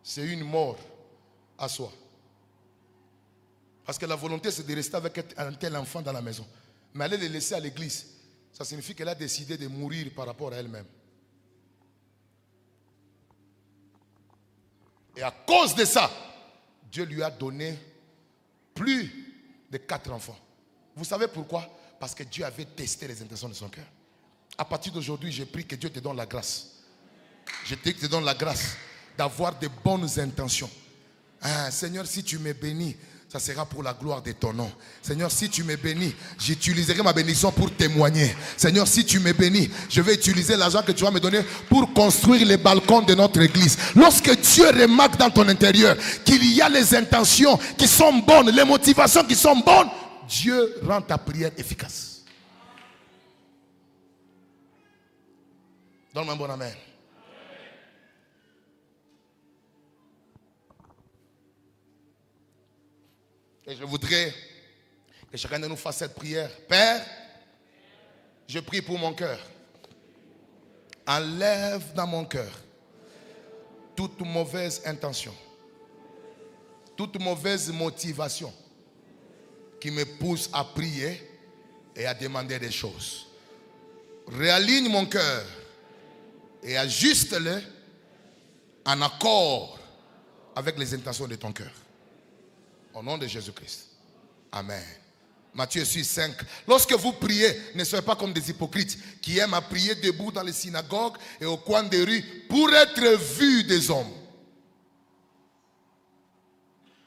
c'est une mort à soi. Parce que la volonté c'est de rester avec un tel enfant dans la maison. Mais aller le laisser à l'église, ça signifie qu'elle a décidé de mourir par rapport à elle-même. Et à cause de ça, Dieu lui a donné plus de 4 enfants. Vous savez pourquoi? Parce que Dieu avait testé les intentions de son cœur. À partir d'aujourd'hui, j'ai prie que Dieu te donne la grâce. Je te donne la grâce d'avoir de bonnes intentions. Ah, Seigneur, si tu me bénis, ça sera pour la gloire de ton nom. Seigneur, si tu me bénis, j'utiliserai ma bénédiction pour témoigner. Seigneur, si tu me bénis, je vais utiliser l'argent que tu vas me donner pour construire les balcons de notre église. Lorsque Dieu remarque dans ton intérieur qu'il y a les intentions qui sont bonnes, les motivations qui sont bonnes, Dieu rend ta prière efficace. Donne-moi un bon amen. Et je voudrais que chacun de nous fasse cette prière. Père, je prie pour mon cœur. Enlève dans mon cœur toute mauvaise intention, toute mauvaise motivation qui me pousse à prier et à demander des choses. Réaligne mon cœur et ajuste-le en accord avec les intentions de ton cœur. Au nom de Jésus-Christ. Amen. Matthieu 6, 5. Lorsque vous priez, ne soyez pas comme des hypocrites qui aiment à prier debout dans les synagogues et au coin des rues pour être vus des hommes.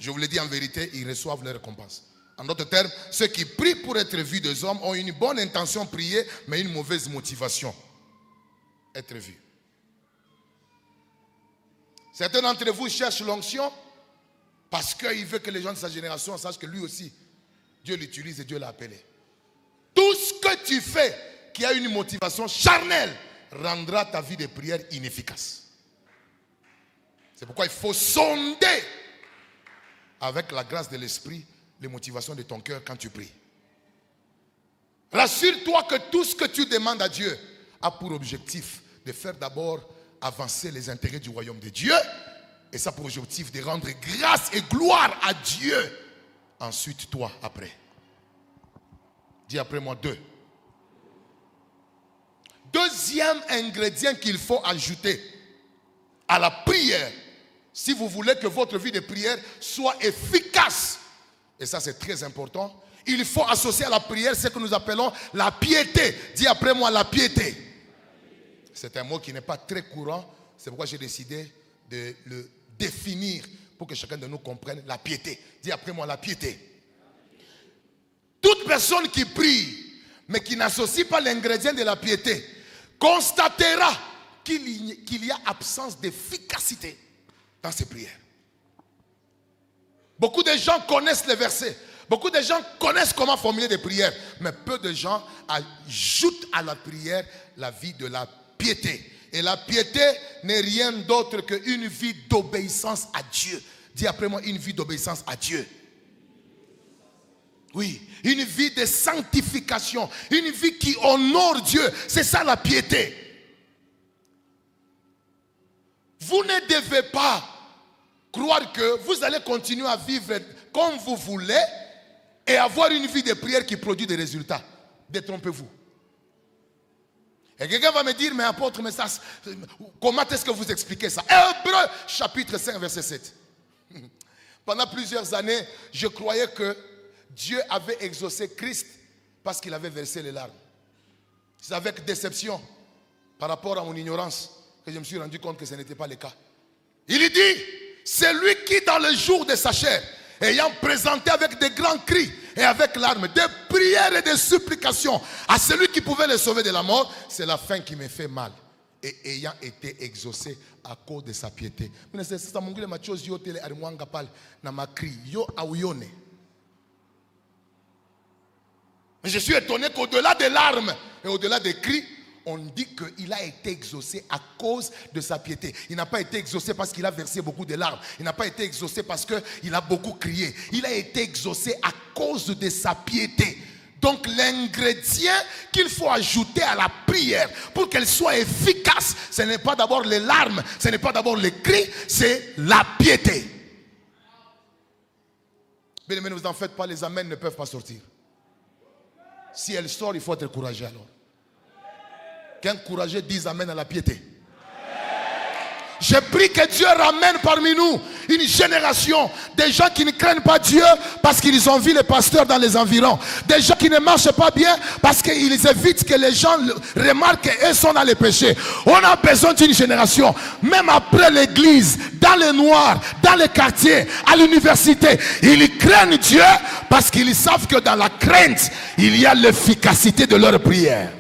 Je vous le dis en vérité, ils reçoivent leur récompense. En d'autres termes, ceux qui prient pour être vus des hommes ont une bonne intention de prier, mais une mauvaise motivation. Être vus. Certains d'entre vous cherchent l'onction parce qu'il veut que les gens de sa génération sachent que lui aussi, Dieu l'utilise et Dieu l'a appelé. Tout ce que tu fais qui a une motivation charnelle rendra ta vie de prière inefficace. C'est pourquoi il faut sonder avec la grâce de l'esprit les motivations de ton cœur quand tu pries. Rassure-toi que tout ce que tu demandes à Dieu a pour objectif de faire d'abord avancer les intérêts du royaume de Dieu, et ça pour objectif de rendre grâce et gloire à Dieu. Ensuite, toi, après. Dis après moi 2. Deuxième ingrédient qu'il faut ajouter à la prière, si vous voulez que votre vie de prière soit efficace, et ça c'est très important, il faut associer à la prière ce que nous appelons la piété. Dis après moi la piété. C'est un mot qui n'est pas très courant, c'est pourquoi j'ai décidé de le définir pour que chacun de nous comprenne la piété. Dis après moi la piété. Toute personne qui prie, mais qui n'associe pas l'ingrédient de la piété, constatera qu'il y a absence d'efficacité dans ses prières. Beaucoup de gens connaissent les versets, beaucoup de gens connaissent comment formuler des prières, mais peu de gens ajoutent à la prière la vie de la piété. Et la piété n'est rien d'autre qu'une vie d'obéissance à Dieu. Dis après moi, une vie d'obéissance à Dieu. Oui, une vie de sanctification, une vie qui honore Dieu. C'est ça la piété. Vous ne devez pas croire que vous allez continuer à vivre comme vous voulez et avoir une vie de prière qui produit des résultats. Détrompez-vous. Et quelqu'un va me dire, mais apôtre, mais ça, comment est-ce que vous expliquez ça? Hébreux chapitre 5 verset 7. Pendant plusieurs années, je croyais que Dieu avait exaucé Christ parce qu'il avait versé les larmes. C'est avec déception par rapport à mon ignorance que je me suis rendu compte que ce n'était pas le cas. Il dit, c'est lui qui dans le jour de sa chair, ayant présenté avec des grands cris et avec larmes, des prières et des supplications à celui qui pouvait le sauver de la mort, c'est la fin qui me fait mal. Et ayant été exaucé à cause de sa piété. Mais je suis étonné qu'au-delà des larmes et au-delà des cris, on dit qu'il a été exaucé à cause de sa piété. Il n'a pas été exaucé parce qu'il a versé beaucoup de larmes. Il n'a pas été exaucé parce qu'il a beaucoup crié. Il a été exaucé à cause de sa piété. Donc l'ingrédient qu'il faut ajouter à la prière pour qu'elle soit efficace, ce n'est pas d'abord les larmes, ce n'est pas d'abord les cris, c'est la piété. Mais ne vous en faites pas, les amens ne peuvent pas sortir. Si elle sort, il faut être courageux alors. Qu'un courageux dise amen à la piété. Je prie que Dieu ramène parmi nous une génération de gens qui ne craignent pas Dieu parce qu'ils ont vu les pasteurs dans les environs. Des gens qui ne marchent pas bien parce qu'ils évitent que les gens remarquent qu'ils sont dans les péchés. On a besoin d'une génération, même après l'église, dans le noir, dans les quartiers, à l'université. Ils craignent Dieu parce qu'ils savent que dans la crainte, il y a l'efficacité de leur prière.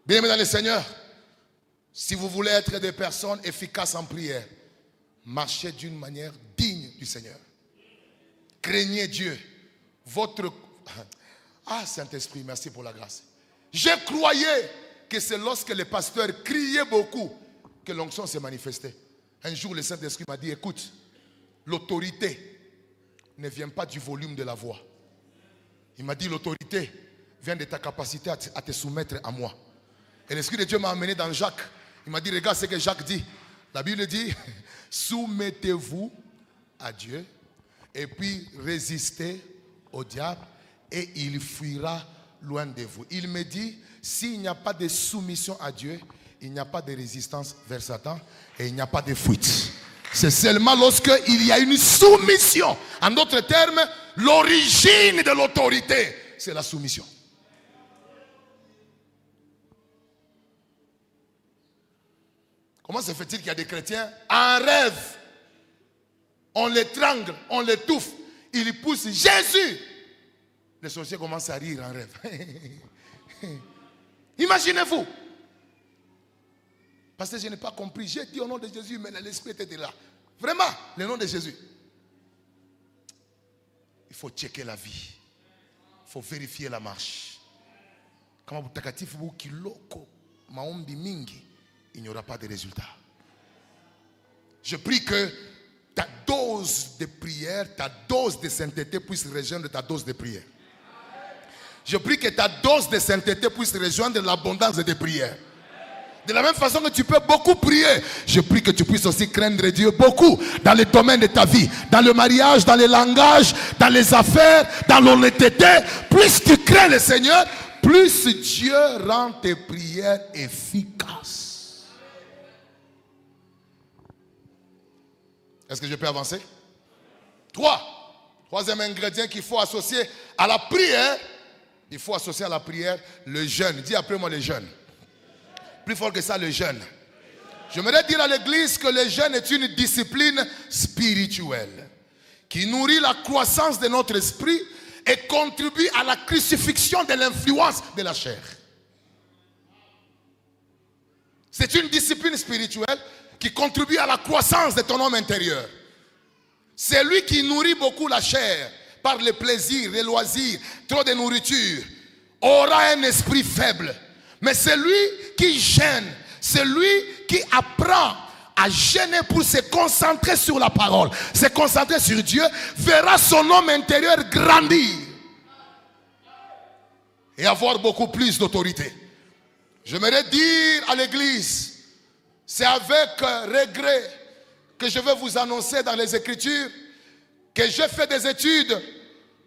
Bien-aimés dans le Seigneur, si vous voulez être des personnes efficaces en prière, marchez d'une manière digne du Seigneur. Craignez Dieu. Saint-Esprit, merci pour la grâce. Je croyais que c'est lorsque les pasteurs criaient beaucoup que l'onction s'est manifestée. Un jour, le Saint-Esprit m'a dit, écoute, l'autorité ne vient pas du volume de la voix. Il m'a dit, l'autorité vient de ta capacité à te soumettre à moi. Et l'Esprit de Dieu m'a amené dans Jacques. Il m'a dit, regarde ce que Jacques dit. La Bible dit, soumettez-vous à Dieu et puis résistez au diable et il fuira loin de vous. Il me dit, s'il n'y a pas de soumission à Dieu, il n'y a pas de résistance vers Satan et il n'y a pas de fuite. C'est seulement lorsqu'il y a une soumission. En d'autres termes, l'origine de l'autorité, c'est la soumission. Comment se fait-il qu'il y a des chrétiens en rêve? On l'étrangle, on l'étouffe, ils poussent Jésus. Les sorciers commencent à rire en rêve. Imaginez-vous. Parce que je n'ai pas compris. J'ai dit au nom de Jésus, mais l'esprit était là. Vraiment, le nom de Jésus. Il faut checker la vie. Il faut vérifier la marche. Kama butakatifu bu kiloko maombi mingi, il n'y aura pas de résultat. Je prie que ta dose de prière, ta dose de sainteté puisse rejoindre ta dose de prière. Je prie que ta dose de sainteté puisse rejoindre l'abondance de prières. De la même façon que tu peux beaucoup prier, je prie que tu puisses aussi craindre Dieu beaucoup dans les domaines de ta vie, dans le mariage, dans les langages, dans les affaires, dans l'honnêteté. Plus tu crains le Seigneur, plus Dieu rend tes prières efficaces. Est-ce que je peux avancer? Troisième ingrédient qu'il faut associer à la prière. Il faut associer à la prière le jeûne. Dis après moi le jeûne. Plus fort que ça, le jeûne. J'aimerais dire à l'église que le jeûne est une discipline spirituelle qui nourrit la croissance de notre esprit et contribue à la crucifixion de l'influence de la chair. C'est une discipline spirituelle qui contribue à la croissance de ton homme intérieur. C'est lui qui nourrit beaucoup la chair par les plaisirs, les loisirs, trop de nourriture, aura un esprit faible. Mais celui qui gêne, celui qui apprend à gêner pour se concentrer sur la parole, se concentrer sur Dieu, verra son homme intérieur grandir et avoir beaucoup plus d'autorité. J'aimerais dire à l'église, c'est avec regret que je vais vous annoncer dans les Écritures que j'ai fait des études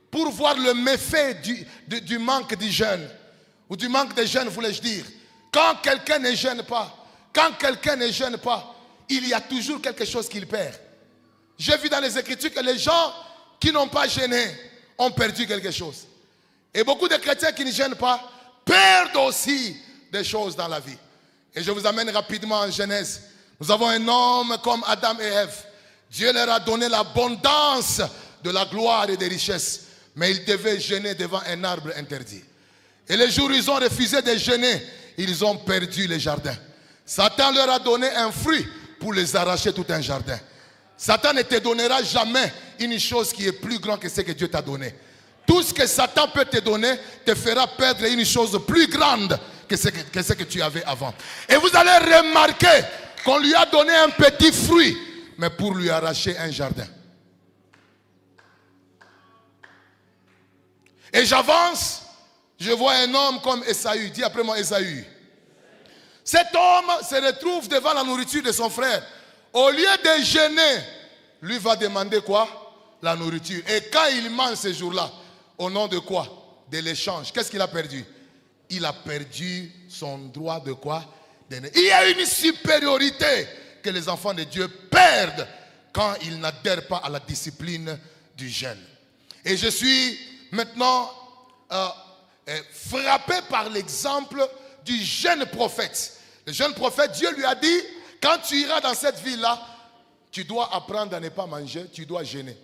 pour voir le méfait du manque de jeûne. Ou du manque de jeûne, voulais-je dire. Quand quelqu'un ne jeûne pas, il y a toujours quelque chose qu'il perd. J'ai vu dans les Écritures que les gens qui n'ont pas jeûné ont perdu quelque chose. Et beaucoup de chrétiens qui ne jeûnent pas perdent aussi des choses dans la vie. Et je vous amène rapidement en Genèse. Nous avons un homme comme Adam et Ève. Dieu leur a donné l'abondance de la gloire et des richesses. Mais ils devaient jeûner devant un arbre interdit. Et les jours où ils ont refusé de jeûner, ils ont perdu le jardin. Satan leur a donné un fruit pour les arracher tout un jardin. Satan ne te donnera jamais une chose qui est plus grande que ce que Dieu t'a donné. Tout ce que Satan peut te donner te fera perdre une chose plus grande que ce que tu avais avant. Et vous allez remarquer qu'on lui a donné un petit fruit, mais pour lui arracher un jardin. Et j'avance, je vois un homme comme Esaü. Dis après moi Esaü. Cet homme se retrouve devant la nourriture de son frère. Au lieu de jeûner, lui va demander quoi? La nourriture. Et quand il mange ce jour-là, au nom de quoi? De l'échange. Qu'est-ce qu'il a perdu? Il a perdu son droit de quoi? Il y a une supériorité que les enfants de Dieu perdent quand ils n'adhèrent pas à la discipline du jeûne. Et je suis maintenant frappé par l'exemple du jeune prophète. Le jeune prophète, Dieu lui a dit, quand tu iras dans cette ville-là, tu dois apprendre à ne pas manger, tu dois jeûner.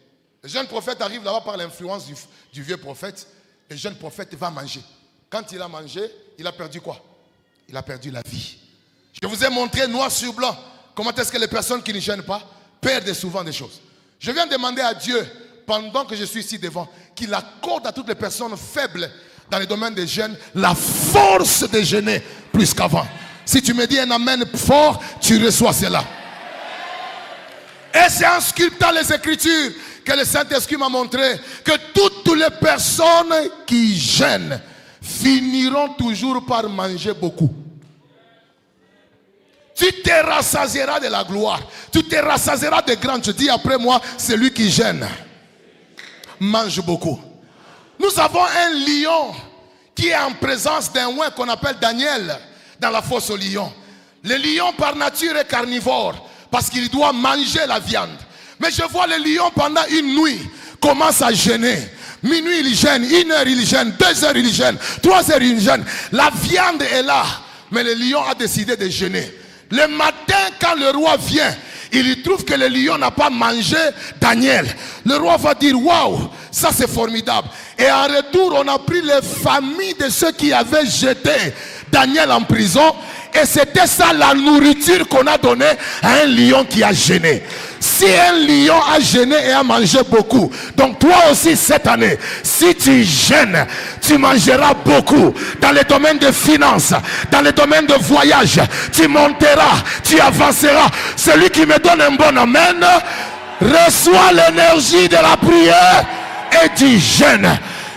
Le jeune prophète arrive là-bas par l'influence du vieux prophète. Le jeune prophète va manger. Quand il a mangé, il a perdu quoi? Il a perdu la vie. Je vous ai montré noir sur blanc comment est-ce que les personnes qui ne jeûnent pas perdent souvent des choses. Je viens demander à Dieu, pendant que je suis ici devant, qu'il accorde à toutes les personnes faibles dans le domaine des jeûnes la force de jeûner plus qu'avant. Si tu me dis un amen fort, tu reçois cela. Et c'est en sculptant les Écritures que le Saint-Esprit m'a montré que toutes les personnes qui jeûnent finiront toujours par manger beaucoup. Tu te rassasieras de la gloire. Tu te rassasieras de grâce. Je dis après moi, celui qui gêne mange beaucoup. Nous avons un lion qui est en présence d'un oin qu'on appelle Daniel dans la fosse aux lions. Le lion par nature est carnivore parce qu'il doit manger la viande. Mais je vois le lion pendant une nuit commence à gêner. Minuit il gêne, 1 heure il gêne, 2 heures il gêne, 3 heures il gêne. La viande est là, mais le lion a décidé de gêner. Le matin quand le roi vient, il trouve que le lion n'a pas mangé Daniel. Le roi va dire waouh, ça c'est formidable. Et en retour on a pris les familles de ceux qui avaient jeté Daniel en prison. Et c'était ça la nourriture qu'on a donnée à un lion qui a gêné. Si un lion a gêné et a mangé beaucoup, donc toi aussi cette année, si tu gênes, tu mangeras beaucoup. Dans les domaines de finances, dans les domaines de voyage, tu monteras, tu avanceras. Celui qui me donne un bon amen, reçoit l'énergie de la prière et du jeûne.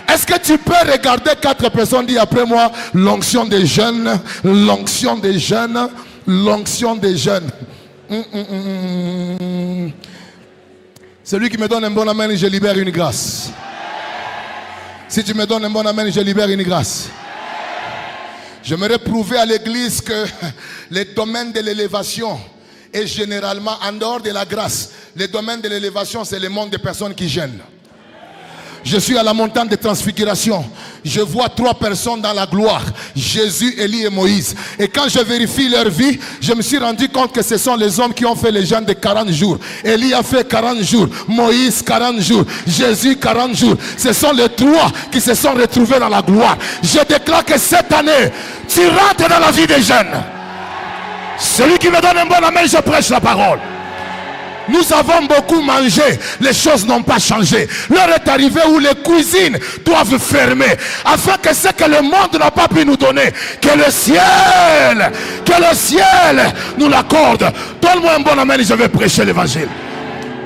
Est-ce que tu peux regarder 4 personnes, dire après moi, l'onction des jeunes, l'onction des jeunes, l'onction des jeunes. Celui qui me donne un bon amen, je libère une grâce. Si tu me donnes un bon amen, je libère une grâce. J'aimerais prouver à l'église que les domaines de l'élévation est généralement en dehors de la grâce. Les domaines de l'élévation, c'est le monde des personnes qui gênent. Je suis à la montagne de transfiguration. Je vois 3 personnes dans la gloire. Jésus, Élie et Moïse. Et quand je vérifie leur vie, je me suis rendu compte que ce sont les hommes qui ont fait les jeûnes de 40 jours. Élie a fait 40 jours. Moïse 40 jours. Jésus 40 jours. Ce sont les 3 qui se sont retrouvés dans la gloire. Je déclare que cette année, tu rentres dans la vie des jeunes. Celui qui me donne un bon amen, je prêche la parole. Nous avons beaucoup mangé, les choses n'ont pas changé. L'heure est arrivée où les cuisines doivent fermer, afin que ce que le monde n'a pas pu nous donner, que le ciel nous l'accorde. Donne-moi un bon amen et je vais prêcher l'évangile.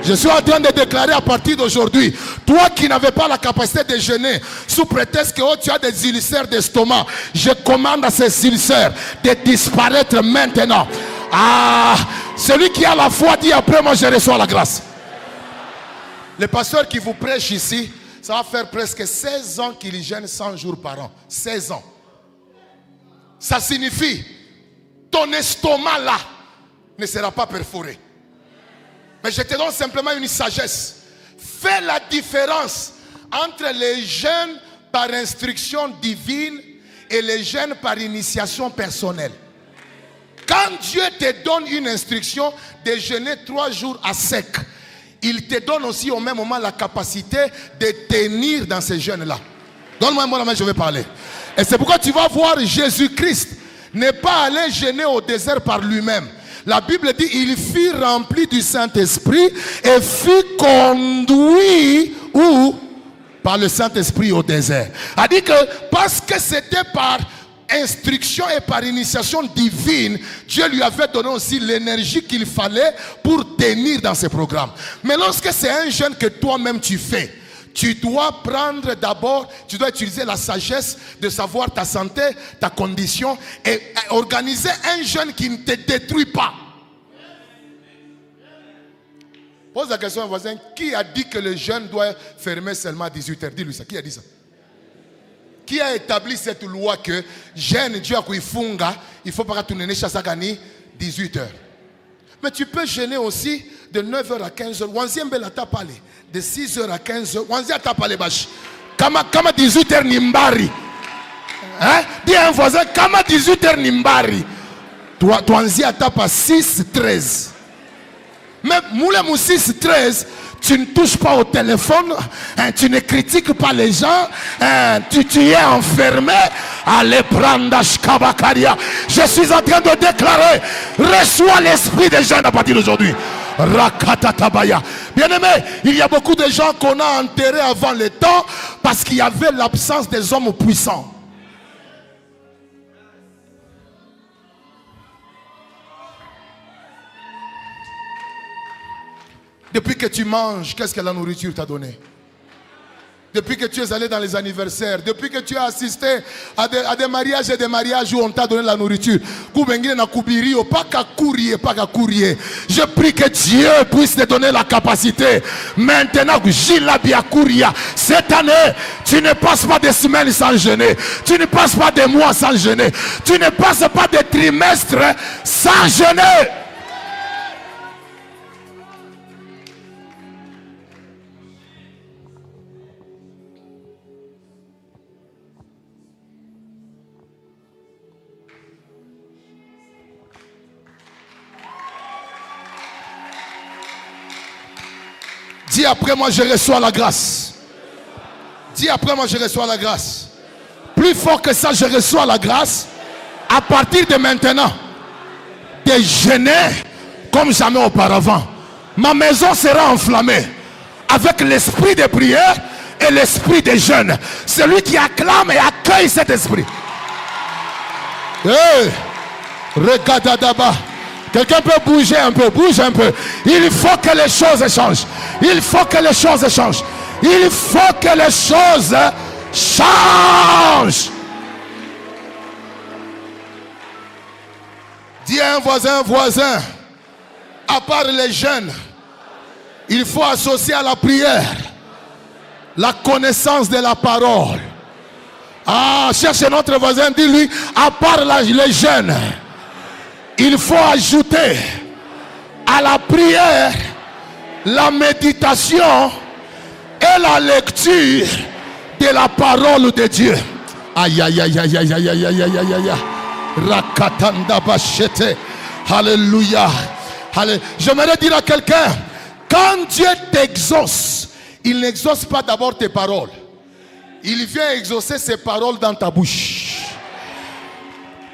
Je suis en train de déclarer à partir d'aujourd'hui, toi qui n'avais pas la capacité de jeûner, sous prétexte que tu as des ulcères d'estomac, je commande à ces ulcères de disparaître maintenant. Ah, celui qui a la foi dit après moi je reçois la grâce. Le pasteur qui vous prêche ici, ça va faire presque 16 ans qu'il jeûne 100 jours par an. 16 ans. Ça signifie ton estomac là ne sera pas perforé. Mais je te donne simplement une sagesse. Fais la différence entre les jeûnes par instruction divine et les jeûnes par initiation personnelle. Quand Dieu te donne une instruction de jeûner 3 jours à sec, il te donne aussi au même moment la capacité de tenir dans ces jeûnes-là. Donne-moi un mot, je vais parler. Et c'est pourquoi tu vas voir Jésus-Christ n'est pas allé jeûner au désert par lui-même. La Bible dit il fut rempli du Saint-Esprit et fut conduit où? Par le Saint-Esprit au désert. A dit que parce que c'était par instruction et par initiation divine, Dieu lui avait donné aussi l'énergie qu'il fallait pour tenir dans ses programmes. Mais lorsque c'est un jeûne que toi-même tu fais, tu dois prendre d'abord, tu dois utiliser la sagesse de savoir ta santé, ta condition et organiser un jeûne qui ne te détruit pas. Pose la question à un voisin, qui a dit que le jeûne doit fermer seulement à 18h? Dis-lui ça, qui a dit ça? Qui a établi cette loi que jeûne Dieu a kuifunga, il faut pas que tu ne chasse à 18h. Mais tu peux jeûner aussi de 9h à 15h. Wanzi mbela ta parlé de 6h à 15h. Wanzi ta parlé bash. Kama 18h nimbari. Hein? Dis à un voisin kama 18h nimbari. Toi Wanzi ta pas 6-13. Mais moule mou 6-13. Tu ne touches pas au téléphone, hein, tu ne critiques pas les gens, hein, tu es enfermé. Allez prendre Ashkabakaria. Je suis en train de déclarer, reçois l'esprit des jeunes à partir d'aujourd'hui. Rakatatabaya. Bien aimé, il y a beaucoup de gens qu'on a enterrés avant le temps parce qu'il y avait l'absence des hommes puissants. Depuis que tu manges, qu'est-ce que la nourriture t'a donné? Depuis que tu es allé dans les anniversaires, depuis que tu as assisté à des mariages et des mariages où on t'a donné la nourriture. Je prie que Dieu puisse te donner la capacité. Maintenant, cette année, tu ne passes pas des semaines sans jeûner. Tu ne passes pas des mois sans jeûner. Tu ne passes pas des trimestres sans jeûner. Dis après moi, je reçois la grâce. Dis après moi, je reçois la grâce. Plus fort que ça, je reçois la grâce. À partir de maintenant, de jeûner comme jamais auparavant. Ma maison sera enflammée avec l'esprit de prière et l'esprit de jeûne. Celui qui acclame et accueille cet esprit. Hey, regarde d'abord. Quelqu'un peut bouger un peu, bouge un peu. Il faut que les choses changent. Il faut que les choses changent. Il faut que les choses changent. Dis à un voisin, à part les jeunes, il faut associer à la prière la connaissance de la parole. Ah, cherche notre voisin, dis-lui, à part les jeunes, il faut ajouter à la prière la méditation et la lecture de la parole de Dieu. Aïe aïe aïe aïe aïe aïe aïe aïe aïe aïe aïe. Rakatanda bachete. Alléluia. J'aimerais dire à quelqu'un, quand Dieu t'exauce, il n'exauce pas d'abord tes paroles. Il vient exaucer ses paroles dans ta bouche.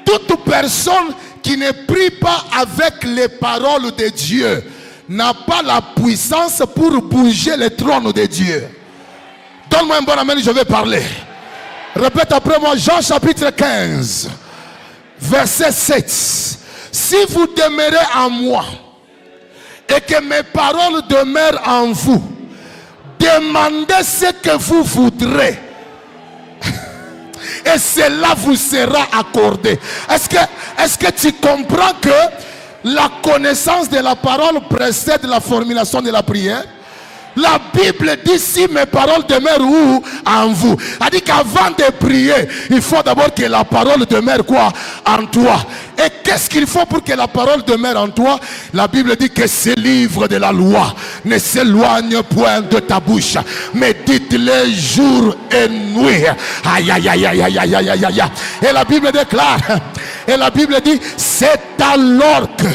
Toute personne qui ne prie pas avec les paroles de Dieu n'a pas la puissance pour bouger le trône de Dieu. Donne-moi un bon amen, je vais parler. Répète après moi, Jean chapitre 15, verset 7. Si vous demeurez en moi et que mes paroles demeurent en vous, demandez ce que vous voudrez et cela vous sera accordé. Est-ce que tu comprends que la connaissance de la parole précède la formulation de la prière? La Bible dit, si mes paroles demeurent où? En vous. Elle dit qu'avant de prier, il faut d'abord que la parole demeure quoi? En toi. Et qu'est-ce qu'il faut pour que la parole demeure en toi? La Bible dit que ce livre de la loi ne s'éloigne point de ta bouche, mais dites-les jour et nuit. Aïe aïe aïe aïe aïe aïe aïe aïe. Et la Bible déclare, et la Bible dit, c'est alors que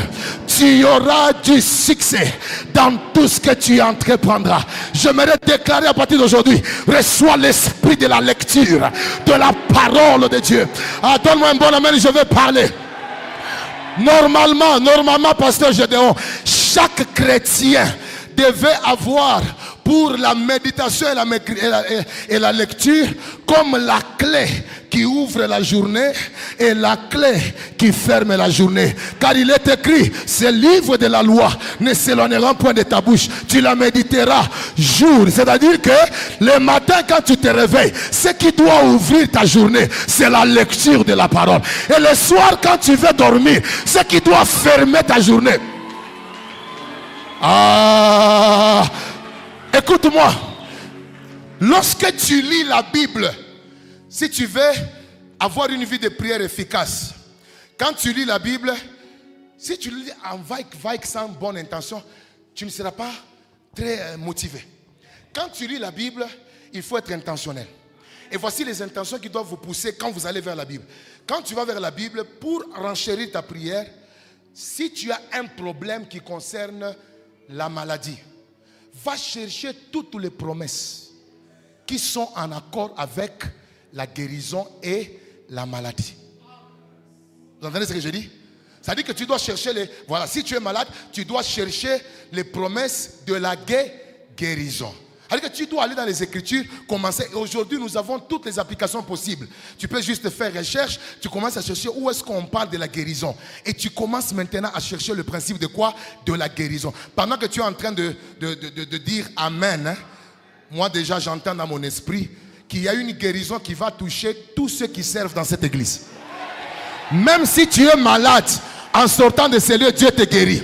tu auras du succès dans tout ce que tu entreprendras. J'aimerais déclarer à partir d'aujourd'hui, reçois l'esprit de la lecture de la parole de Dieu. Ah, donne-moi un bon amen, je vais parler. Normalement, pasteur Gédéon, chaque chrétien devait avoir pour la méditation et la lecture comme la clé qui ouvre la journée et la clé qui ferme la journée. Car il est écrit, ce livre de la loi ne s'éloignera point de ta bouche. Tu la méditeras jour. C'est-à-dire que le matin quand tu te réveilles, ce qui doit ouvrir ta journée, c'est la lecture de la parole. Et le soir quand tu veux dormir, ce qui doit fermer ta journée. Ah, écoute-moi. Lorsque tu lis la Bible, si tu veux avoir une vie de prière efficace, quand tu lis la Bible, si tu lis en vague sans bonne intention, tu ne seras pas très motivé. Quand tu lis la Bible, il faut être intentionnel. Et voici les intentions qui doivent vous pousser quand vous allez vers la Bible. Quand tu vas vers la Bible, pour renchérir ta prière, si tu as un problème qui concerne la maladie, va chercher toutes les promesses qui sont en accord avec la guérison et la maladie. Vous entendez ce que je dis? Ça dit que tu dois chercher voilà, si tu es malade, tu dois chercher les promesses de la guérison. C'est-à-dire que tu dois aller dans les Écritures, commencer. Et aujourd'hui, nous avons toutes les applications possibles. Tu peux juste faire recherche, tu commences à chercher où est-ce qu'on parle de la guérison. Et tu commences maintenant à chercher le principe de quoi? De la guérison. Pendant que tu es en train de dire Amen, hein, Moi déjà j'entends dans mon esprit qu'il y a une guérison qui va toucher tous ceux qui servent dans cette église. Même si tu es malade, en sortant de ces lieux, Dieu te guérit.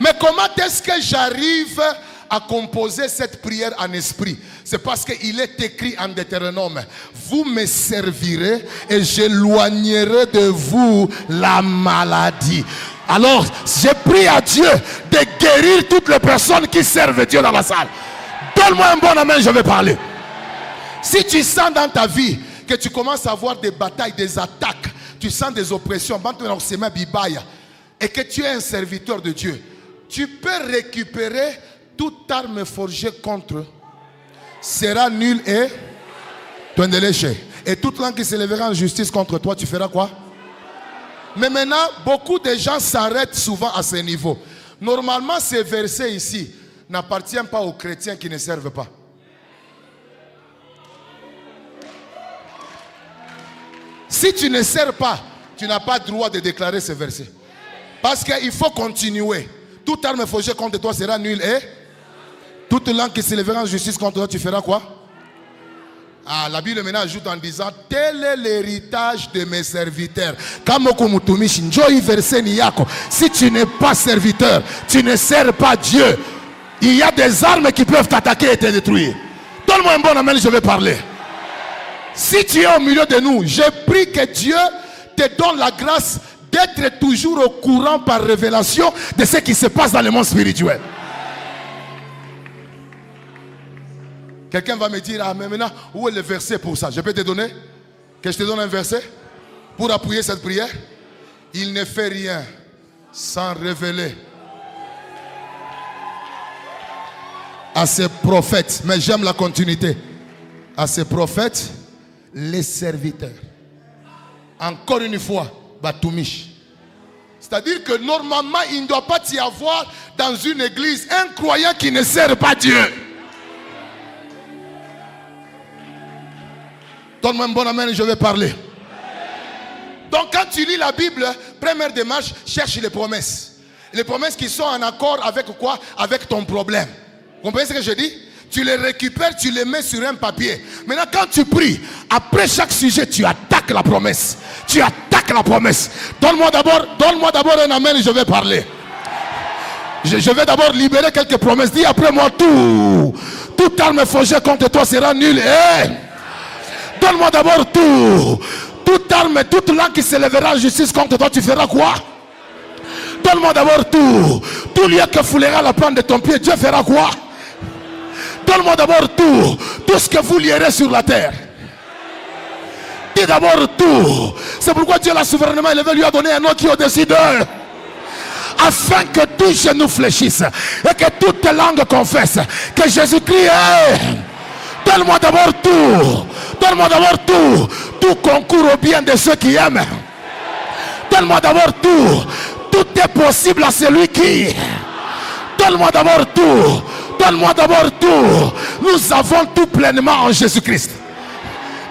Mais comment est-ce que j'arrive à composer cette prière en esprit? C'est parce qu'il est écrit en Deutéronome: vous me servirez et j'éloignerai de vous la maladie. Alors, j'ai prié à Dieu de guérir toutes les personnes qui servent Dieu dans la salle. Donne-moi un bon amen, je vais parler. Si tu sens dans ta vie que tu commences à avoir des batailles, des attaques, tu sens des oppressions, et que tu es un serviteur de Dieu, tu peux récupérer toute arme forgée contre sera nulle et toute langue qui s'élèvera en justice contre toi, tu feras quoi? Mais maintenant, beaucoup de gens s'arrêtent souvent à ce niveau. Normalement, ces versets ici n'appartiennent pas aux chrétiens qui ne servent pas. Si tu ne sers pas, tu n'as pas le droit de déclarer ces versets. Parce qu'il faut continuer. Toute arme forgée contre toi sera nulle et toute langue qui s'élèvera en justice contre toi, tu feras quoi? La Bible maintenant ajoute en disant: tel est l'héritage de mes serviteurs. Si tu n'es pas serviteur, tu ne sers pas Dieu. Il y a des armes qui peuvent t'attaquer et te détruire. Donne-moi un bon amen, je vais parler. Si tu es au milieu de nous, je prie que Dieu te donne la grâce d'être toujours au courant par révélation de ce qui se passe dans le monde spirituel. Quelqu'un va me dire: ah mais maintenant, où est le verset pour ça? Je peux te donner? Que je te donne un verset pour appuyer cette prière? Il ne fait rien sans révéler à ses prophètes. Mais j'aime la continuité. À ses prophètes, les serviteurs. Encore une fois, Batoumish. C'est-à-dire que normalement, il ne doit pas y avoir dans une église un croyant qui ne sert pas Dieu. Donne-moi un bon amen, je vais parler. Donc quand tu lis la Bible, première démarche, cherche les promesses. Les promesses qui sont en accord avec quoi? Avec ton problème. Vous comprenez ce que je dis? Tu les récupères, tu les mets sur un papier. Maintenant quand tu pries, après chaque sujet, tu attaques la promesse. Tu attaques la promesse. Donne-moi d'abord un amen et je vais parler. Je vais d'abord libérer quelques promesses. Dis après moi: toute arme forgée contre toi sera nulle. Donne-moi d'abord toute arme, toute langue qui s'élèvera en justice contre toi, tu feras quoi? Donne-moi d'abord tout lieu que foulera la plante de ton pied, Dieu fera quoi? Donne-moi d'abord tout ce que vous lierez sur la terre. Dis d'abord tout. C'est pourquoi Dieu l'a souverainement élevé, lui a donné un nom qui est au-dessus d'eux, afin que tous genoux fléchissent et que toute langue confesse que Jésus-Christ est. Donne-moi d'abord tout. Donne-moi d'abord tout. Tout concourt au bien de ceux qui aiment. Donne-moi d'abord tout. Tout est possible à celui qui. Donne-moi d'abord tout. Donne-moi d'abord tout. Nous avons tout pleinement en Jésus-Christ.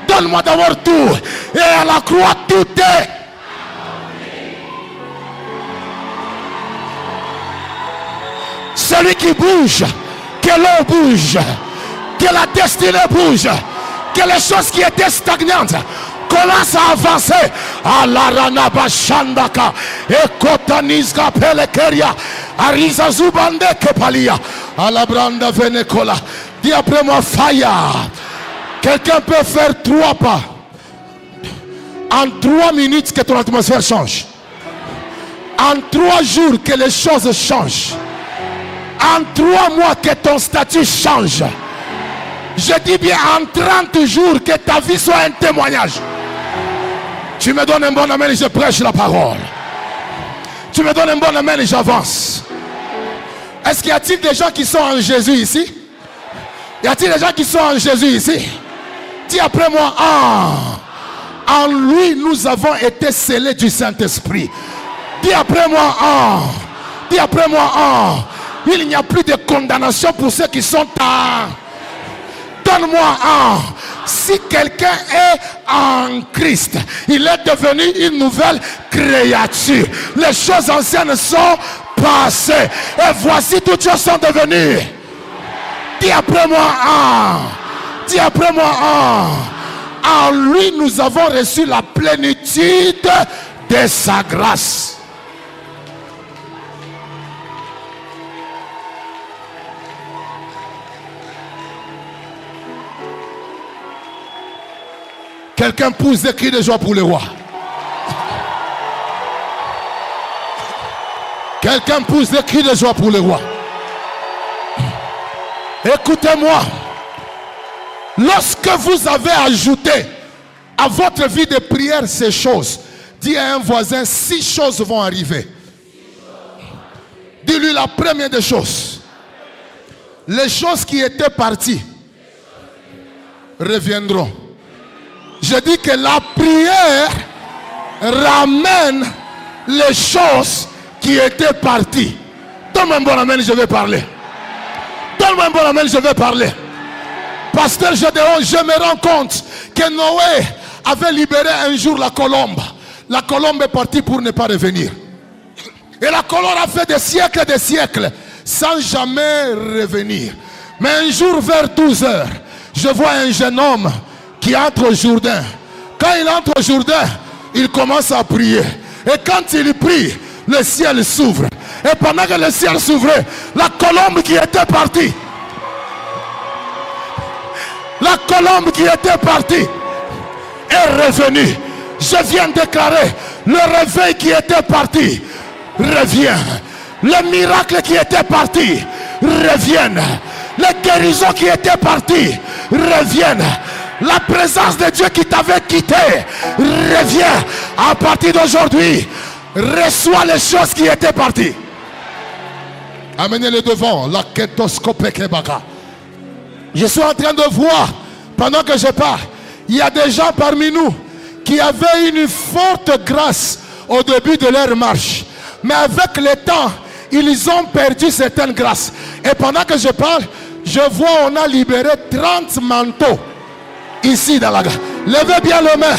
Donne-moi d'abord tout. Et à la croix, tout est. Celui qui bouge, que l'eau bouge, que la destinée bouge, que les choses qui étaient stagnantes commencent à avancer. Alarana Bashandaka, Ekotaniska Pelekeria, Arisa Zubande Kepalia, Alabranda Venekola. Dis après moi: fire. Quelqu'un peut faire 3 pas. En 3 minutes que ton atmosphère change. En 3 jours que les choses changent. En 3 mois que ton statut change. Je dis bien en 30 jours que ta vie soit un témoignage. Tu me donnes un bon amen et je prêche la parole. Tu me donnes un bon amen et j'avance. Est-ce qu'il y a-t-il des gens qui sont en Jésus ici? Y a-t-il des gens qui sont en Jésus ici? Dis après moi: en lui nous avons été scellés du Saint-Esprit. Dis après moi: dis après moi: il n'y a plus de condamnation pour ceux qui sont en. Donne-moi si quelqu'un est en Christ, il est devenu une nouvelle créature. Les choses anciennes sont passées et voici toutes choses sont devenues. Dis après moi, dis après moi, en lui nous avons reçu la plénitude de sa grâce. Quelqu'un pousse des cris de joie pour le roi. Quelqu'un pousse des cris de joie pour le roi. Écoutez-moi. Lorsque vous avez ajouté à votre vie de prière ces choses, dis à un voisin, 6 choses vont arriver. Dis-lui la première des choses. Les choses qui étaient parties reviendront. Je dis que la prière ramène les choses qui étaient parties. Donne-moi un bon amen, je vais parler. Donne-moi un bon amen, je vais parler. Pasteur Gédéon, je me rends compte que Noé avait libéré un jour la colombe. La colombe est partie pour ne pas revenir. Et la colombe a fait des siècles sans jamais revenir. Mais un jour vers 12 heures, je vois un jeune homme qui entre au Jourdain. Quand il entre au Jourdain, il commence à prier. Et quand il prie, le ciel s'ouvre. Et pendant que le ciel s'ouvrait, la colombe qui était partie, est revenue. Je viens déclarer, le réveil qui était parti revient. Le miracle qui était parti reviennent. Les guérisons qui étaient parties reviennent. La présence de Dieu qui t'avait quitté revient. À partir d'aujourd'hui, reçois les choses qui étaient parties. Amenez-les devant. La ketoscope kebaka. Je suis en train de voir, pendant que je parle, il y a des gens parmi nous qui avaient une forte grâce au début de leur marche. Mais avec le temps, ils ont perdu certaines grâces. Et pendant que je parle, je vois on a libéré 30 manteaux ici dans la gare. Levez bien les mains.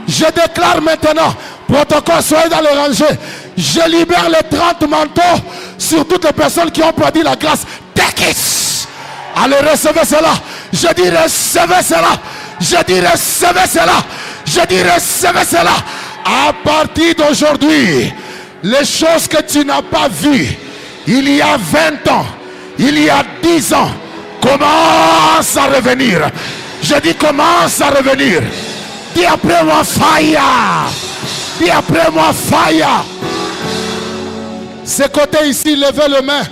Je déclare maintenant, protocole, soyez dans les rangées. Je libère les 30 manteaux sur toutes les personnes qui ont perdu la grâce. Take it. Allez, recevez cela. Je dis recevez cela. Je dis recevez cela. Je dis recevez cela. À partir d'aujourd'hui, les choses que tu n'as pas vues il y a 20 ans, il y a 10 ans, commence à revenir. Je dis commence à revenir. Dis après moi fire. Dis après moi fire. Ce côté ici, levez les mains.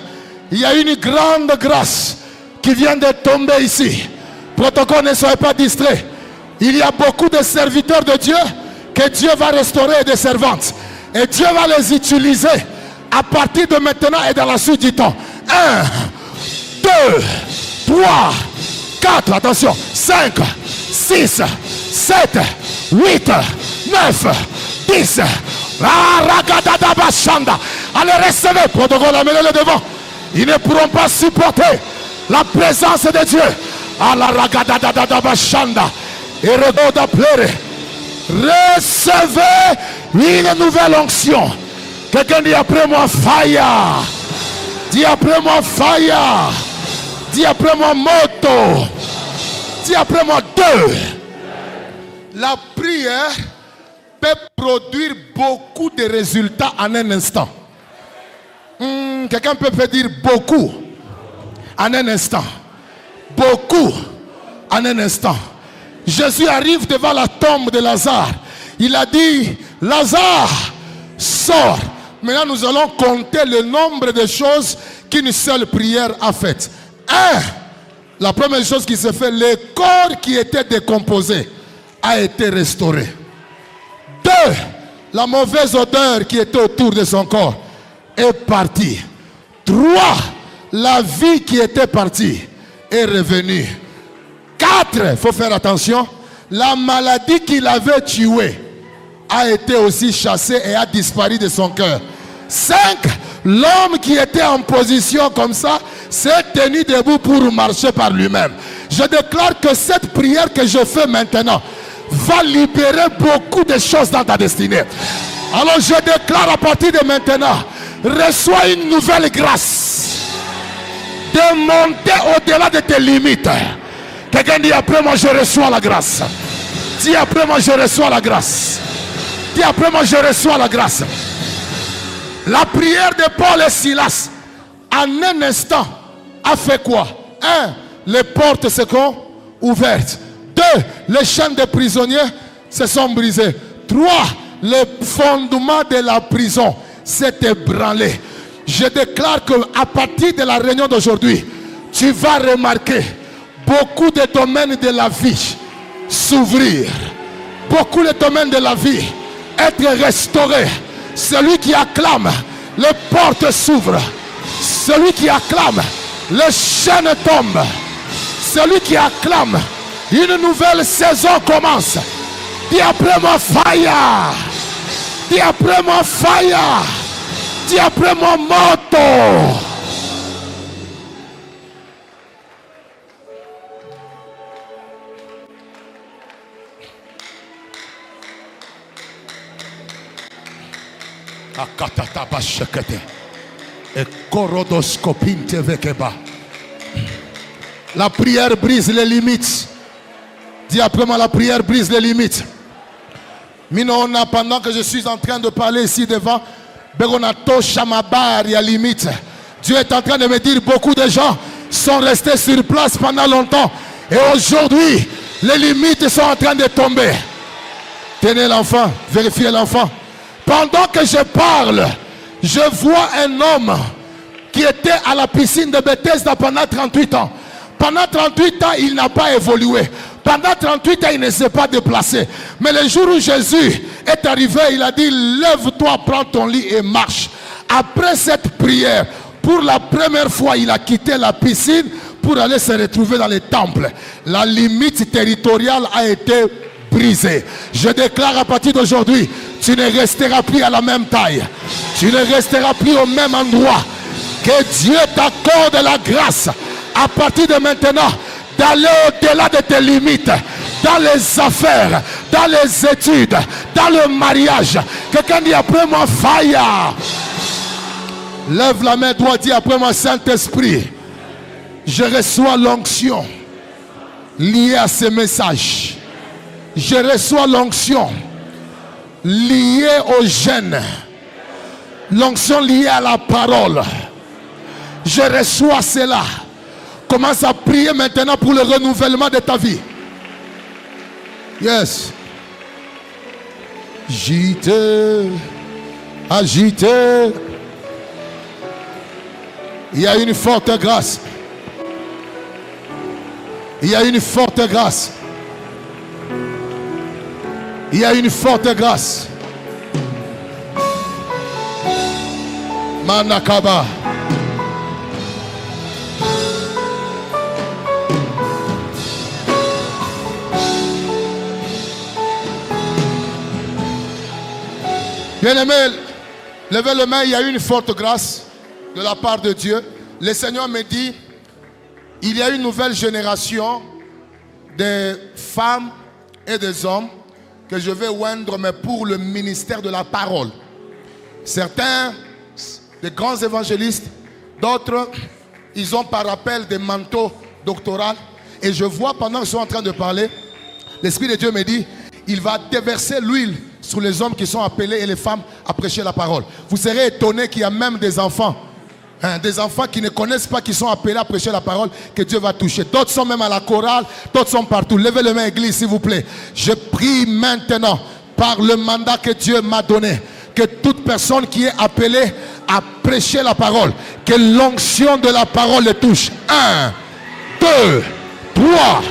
Il y a une grande grâce qui vient de tomber ici. Protocole, ne soyez pas distrait. Il y a beaucoup de serviteurs de Dieu que Dieu va restaurer et des servantes. Et Dieu va les utiliser à partir de maintenant et dans la suite du temps. 1, 2, 3, 4, attention, 5, 6, 7, 8, 9, 10. Allez, recevez. Protocole, amenez-le devant. Ils ne pourront pas supporter la présence de Dieu. Et recevez une nouvelle onction. Quelqu'un dit après moi fire. Dis après moi fire. Dis après moi moto. Dis après moi 2. La prière peut produire beaucoup de résultats en un instant. Quelqu'un peut dire beaucoup en un instant. Beaucoup en un instant. Jésus arrive devant la tombe de Lazare. Il a dit, Lazare, sors. Maintenant, nous allons compter le nombre de choses qu'une seule prière a faites. 1. La première chose qui s'est fait, le corps qui était décomposé a été restauré. 2. La mauvaise odeur qui était autour de son corps est partie. 3. La vie qui était partie est revenue. 4. Il faut faire attention. La maladie qui l'avait tué a été aussi chassée et a disparu de son cœur. 5. L'homme qui était en position comme ça s'est tenu debout pour marcher par lui-même. Je déclare que cette prière que je fais maintenant va libérer beaucoup de choses dans ta destinée. Alors je déclare à partir de maintenant, reçois une nouvelle grâce. de monter au-delà de tes limites. Quelqu'un dit après moi je reçois la grâce. Dis après moi je reçois la grâce. Dis après moi je reçois la grâce. La prière de Paul et Silas en un instant a fait quoi? 1. Les portes se sont ouvertes. 2. Les chaînes des prisonniers se sont brisées. 3. Les fondements de la prison s'est ébranlé. Je déclare qu'à partir de la réunion d'aujourd'hui, tu vas remarquer beaucoup de domaines de la vie s'ouvrir. Beaucoup de domaines de la vie être restaurés. Celui qui acclame, les portes s'ouvrent. Celui qui acclame, les chaînes tombent. Celui qui acclame, une nouvelle saison commence. Dis après moi fire. Dis après moi fire. Dis après moi moto. La prière brise les limites. Dis après moi, la prière brise les limites. Minona, pendant que je suis en train de parler ici devant, limite. Dieu est en train de me dire beaucoup de gens sont restés sur place pendant longtemps. Et aujourd'hui, les limites sont en train de tomber. Tenez l'enfant, vérifiez l'enfant. Pendant que je parle, je vois un homme qui était à la piscine de Bethesda pendant 38 ans. Pendant 38 ans, il n'a pas évolué. Pendant 38 ans, il ne s'est pas déplacé. Mais le jour où Jésus est arrivé, il a dit, lève-toi, prends ton lit et marche. Après cette prière, pour la première fois, il a quitté la piscine pour aller se retrouver dans les temples. La limite territoriale a été brisée. Je déclare à partir d'aujourd'hui, tu ne resteras plus à la même taille. Tu ne resteras plus au même endroit. Que Dieu t'accorde la grâce à partir de maintenant d'aller au-delà de tes limites, dans les affaires, dans les études, dans le mariage. Quelqu'un dit après moi fire. Lève la main droite, dis après moi Saint-Esprit. Je reçois l'onction liée à ce message. Je reçois l'onction liée au jeûne. L'onction liée à la parole. Je reçois cela. Commence à prier maintenant pour le renouvellement de ta vie. Yes. Agité. Agité. Il y a une forte grâce. Il y a une forte grâce. Il y a une forte grâce. Manakaba. Bien-aimé, levez le main, il y a une forte grâce de la part de Dieu. Le Seigneur me dit, il y a une nouvelle génération de femmes et des hommes que je vais oindre, mais pour le ministère de la parole. Certains, des grands évangélistes, d'autres, ils ont par rappel des manteaux doctoraux. Et je vois pendant que je suis en train de parler, l'Esprit de Dieu me dit, il va déverser l'huile sur les hommes qui sont appelés et les femmes à prêcher la parole. Vous serez étonnés qu'il y a même des enfants qui ne connaissent pas, qui sont appelés à prêcher la parole, que Dieu va toucher. D'autres sont même à la chorale, d'autres sont partout. Levez les mains, église, s'il vous plaît. Je prie maintenant, par le mandat que Dieu m'a donné, que toute personne qui est appelée à prêcher la parole, que l'onction de la parole le touche. 1, 2, 3,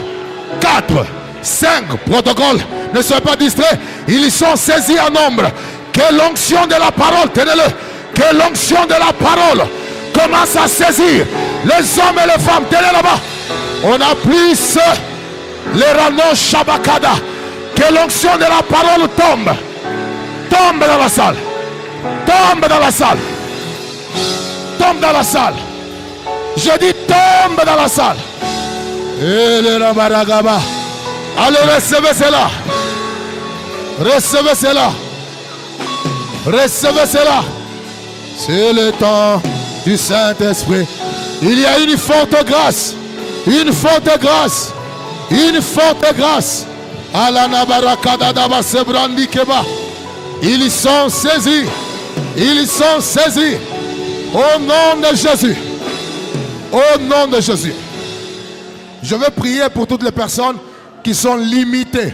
4, 5, protocole. Ne soyez pas distraits. Ils sont saisis en nombre. Que l'onction de la parole, tenez-le, que l'onction de la parole commence à saisir les hommes et les femmes. Tenez là-bas. On a plus les ranos Shabakada. Que l'onction de la parole tombe. Tombe dans la salle. Tombe dans la salle. Tombe dans la salle. Je dis tombe dans la salle. Et le Ramaragaba. Allez, recevez cela. Recevez cela. Recevez cela. C'est le temps du Saint-Esprit. Il y a une forte grâce. Une forte grâce. Une forte grâce. Ils sont saisis. Ils sont saisis. Au nom de Jésus. Au nom de Jésus. Je veux prier pour toutes les personnes qui sont limitées.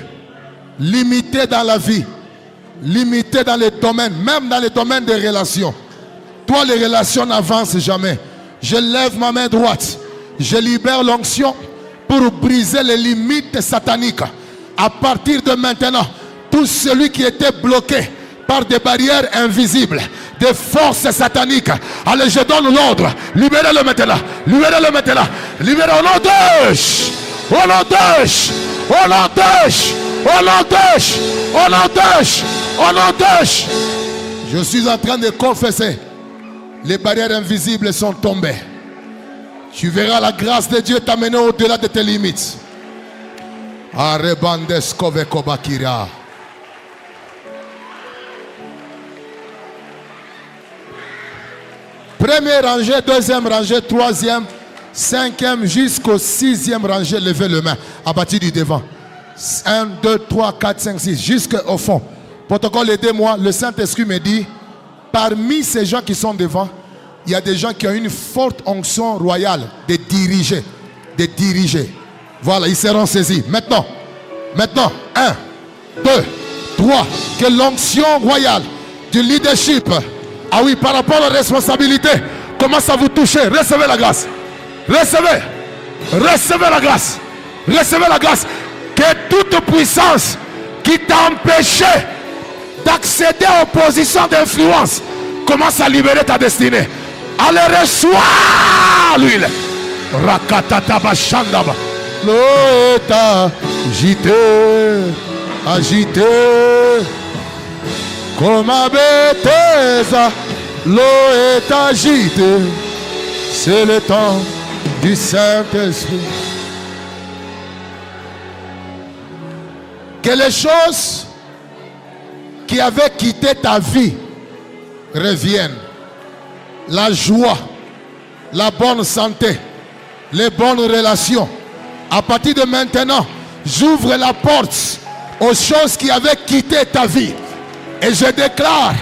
Limitées dans la vie. Limitées dans les domaines. Même dans les domaines des relations. Toi, les relations n'avancent jamais. Je lève ma main droite. Je libère l'onction pour briser les limites sataniques. À partir de maintenant, tout celui qui était bloqué par des barrières invisibles, des forces sataniques, allez, je donne l'ordre. Libérez-le maintenant. Libérez-le maintenant. Libérez au nom d'Èche. Au nom d'Èche. Au nom d'Èche. Au nom d'Èche. Au nom d'Èche. Au nom d'Èche. Je suis en train de confesser. Les barrières invisibles sont tombées. Tu verras la grâce de Dieu t'amener au-delà de tes limites. Première rangée, deuxième rangée, troisième, cinquième, jusqu'au sixième rangée, levez le main à partir du devant. 1, 2, 3, 4, 5, 6, jusqu'au fond. Protocole, aidez-moi. Le Saint-Esprit me dit, parmi ces gens qui sont devant, il y a des gens qui ont une forte onction royale de diriger. De diriger. Voilà, ils seront saisis. Maintenant, 1, 2, 3. Que l'onction royale du leadership, ah oui, par rapport aux responsabilités, commence à vous toucher. Recevez la grâce. Recevez. Recevez la grâce. Recevez la grâce. Que toute puissance qui t'a empêché d'accéder aux positions d'influence commence à libérer ta destinée. Allez, reçois l'huile. Rakatata bashandaba. L'eau est agitée, agitée. Comme à Bethesda, l'eau est agitée. C'est le temps du Saint-Esprit. Que les choses qui avaient quitté ta vie reviennent. La joie, la bonne santé, les bonnes relations. À partir de maintenant, j'ouvre la porte aux choses qui avaient quitté ta vie. Et je déclare,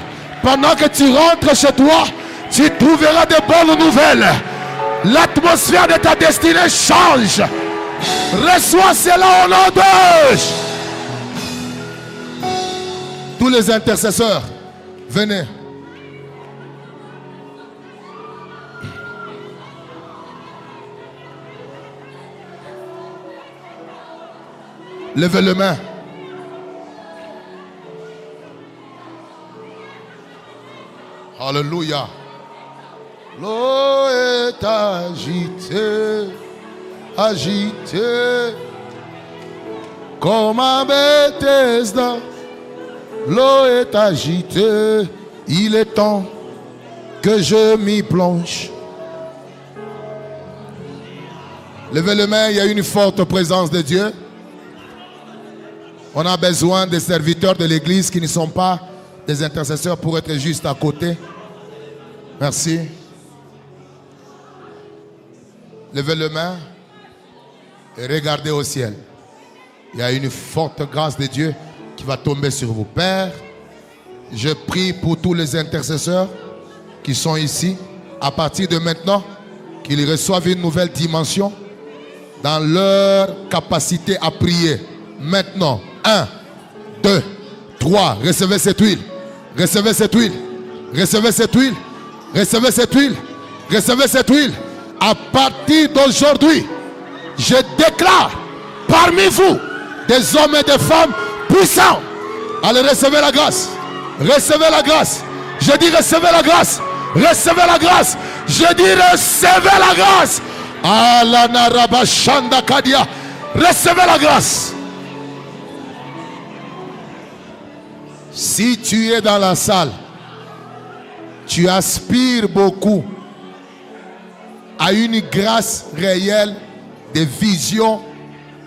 pendant que tu rentres chez toi, tu trouveras de bonnes nouvelles. L'atmosphère de ta destinée change. Reçois cela au nom de... Tous les intercesseurs, venez. Levez les mains. Alléluia. L'eau est agitée, agitée, comme à Bethesda. L'eau est agitée. Il est temps que je m'y plonge. Levez les mains, il y a une forte présence de Dieu. On a besoin des serviteurs de l'église qui ne sont pas des intercesseurs pour être juste à côté. Merci. Levez les mains et regardez au ciel. Il y a une forte grâce de Dieu qui va tomber sur vous. Père, je prie pour tous les intercesseurs qui sont ici. À partir de maintenant, qu'ils reçoivent une nouvelle dimension dans leur capacité à prier. Maintenant, 1, 2, 3, recevez cette huile. Recevez cette huile. Recevez cette huile. Recevez cette huile. Recevez cette huile. À partir d'aujourd'hui, je déclare parmi vous des hommes et des femmes puissants. Allez, recevez la grâce. Recevez la grâce. Je dis recevez la grâce. Recevez la grâce. Je dis recevez la grâce. Recevez la grâce. Si tu es dans la salle, tu aspires beaucoup à une grâce réelle de vision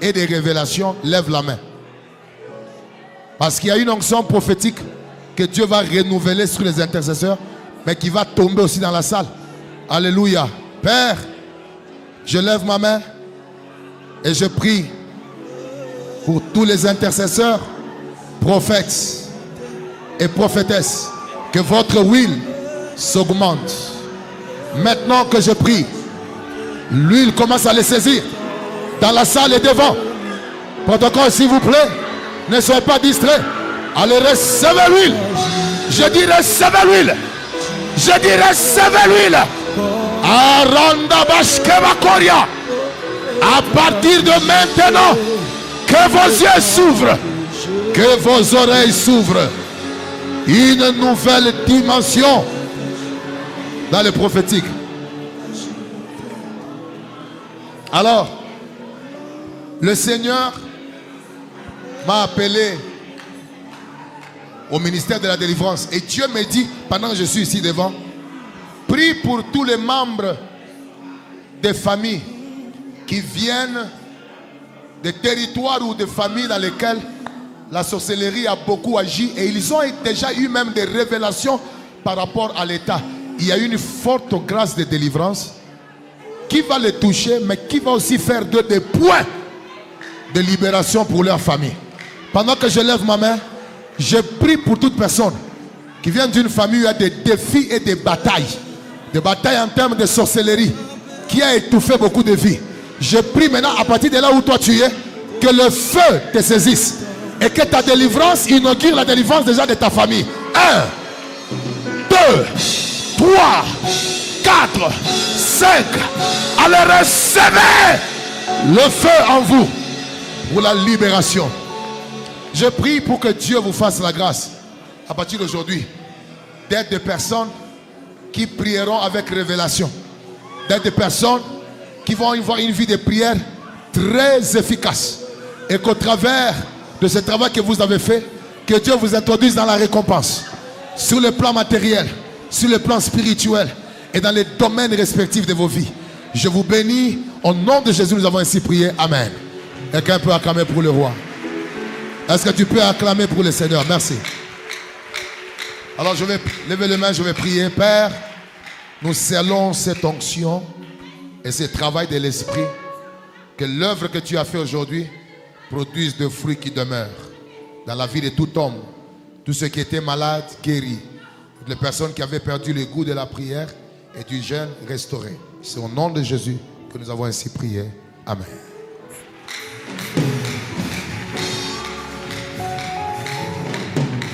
et de révélation, lève la main. Parce qu'il y a une onction prophétique que Dieu va renouveler sur les intercesseurs, mais qui va tomber aussi dans la salle. Alléluia. Père, Je lève ma main et je prie pour tous les intercesseurs, prophètes et prophétesses, que votre huile s'augmente. Maintenant que je prie, l'huile commence à les saisir dans la salle et devant. Protocole, s'il vous plaît, ne soyez pas distraits. Allez, recevez l'huile. Je dis recevez l'huile. Je dis recevez l'huile. Aranda Bashkeva Koria. À partir de maintenant, que vos yeux s'ouvrent, que vos oreilles s'ouvrent. Une nouvelle dimension dans le prophétique. Alors, le Seigneur m'a appelé au ministère de la délivrance. Et Dieu me dit, pendant que je suis ici devant, prie pour tous les membres des familles qui viennent des territoires ou des familles dans lesquelles la sorcellerie a beaucoup agi. Et ils ont déjà eu même des révélations par rapport à l'État. Il y a une forte grâce de délivrance qui va les toucher, mais qui va aussi faire d'eux des points de libération pour leur famille. Pendant que je lève ma main, je prie pour toute personne qui vient d'une famille où il y a des défis et des batailles en termes de sorcellerie, qui a étouffé beaucoup de vies. Je prie maintenant, à partir de là où toi tu es, que le feu te saisisse et que ta délivrance inaugure la délivrance déjà de ta famille. 1, 2, 3, 4, 5. Allez, recevez le feu en vous pour la libération. Je prie pour que Dieu vous fasse la grâce, à partir d'aujourd'hui, d'être des personnes qui prieront avec révélation, d'être des personnes qui vont avoir une vie de prière très efficace, et qu'au travers de ce travail que vous avez fait, que Dieu vous introduise dans la récompense, sur le plan matériel, sur le plan spirituel et dans les domaines respectifs de vos vies. Je vous bénis, au nom de Jésus nous avons ainsi prié, amen. Quelqu'un peut acclamer pour le roi? Est-ce que tu peux acclamer pour le Seigneur? Merci. Alors je vais lever les mains, je vais prier. Père, nous scellons cette onction et ce travail de l'esprit, que l'œuvre que tu as fait aujourd'hui produise de fruits qui demeurent dans la vie de tout homme. Tous ceux qui étaient malades, guéris. Les personnes qui avaient perdu le goût de la prière et du jeûne, restaurés. C'est au nom de Jésus que nous avons ainsi prié. Amen.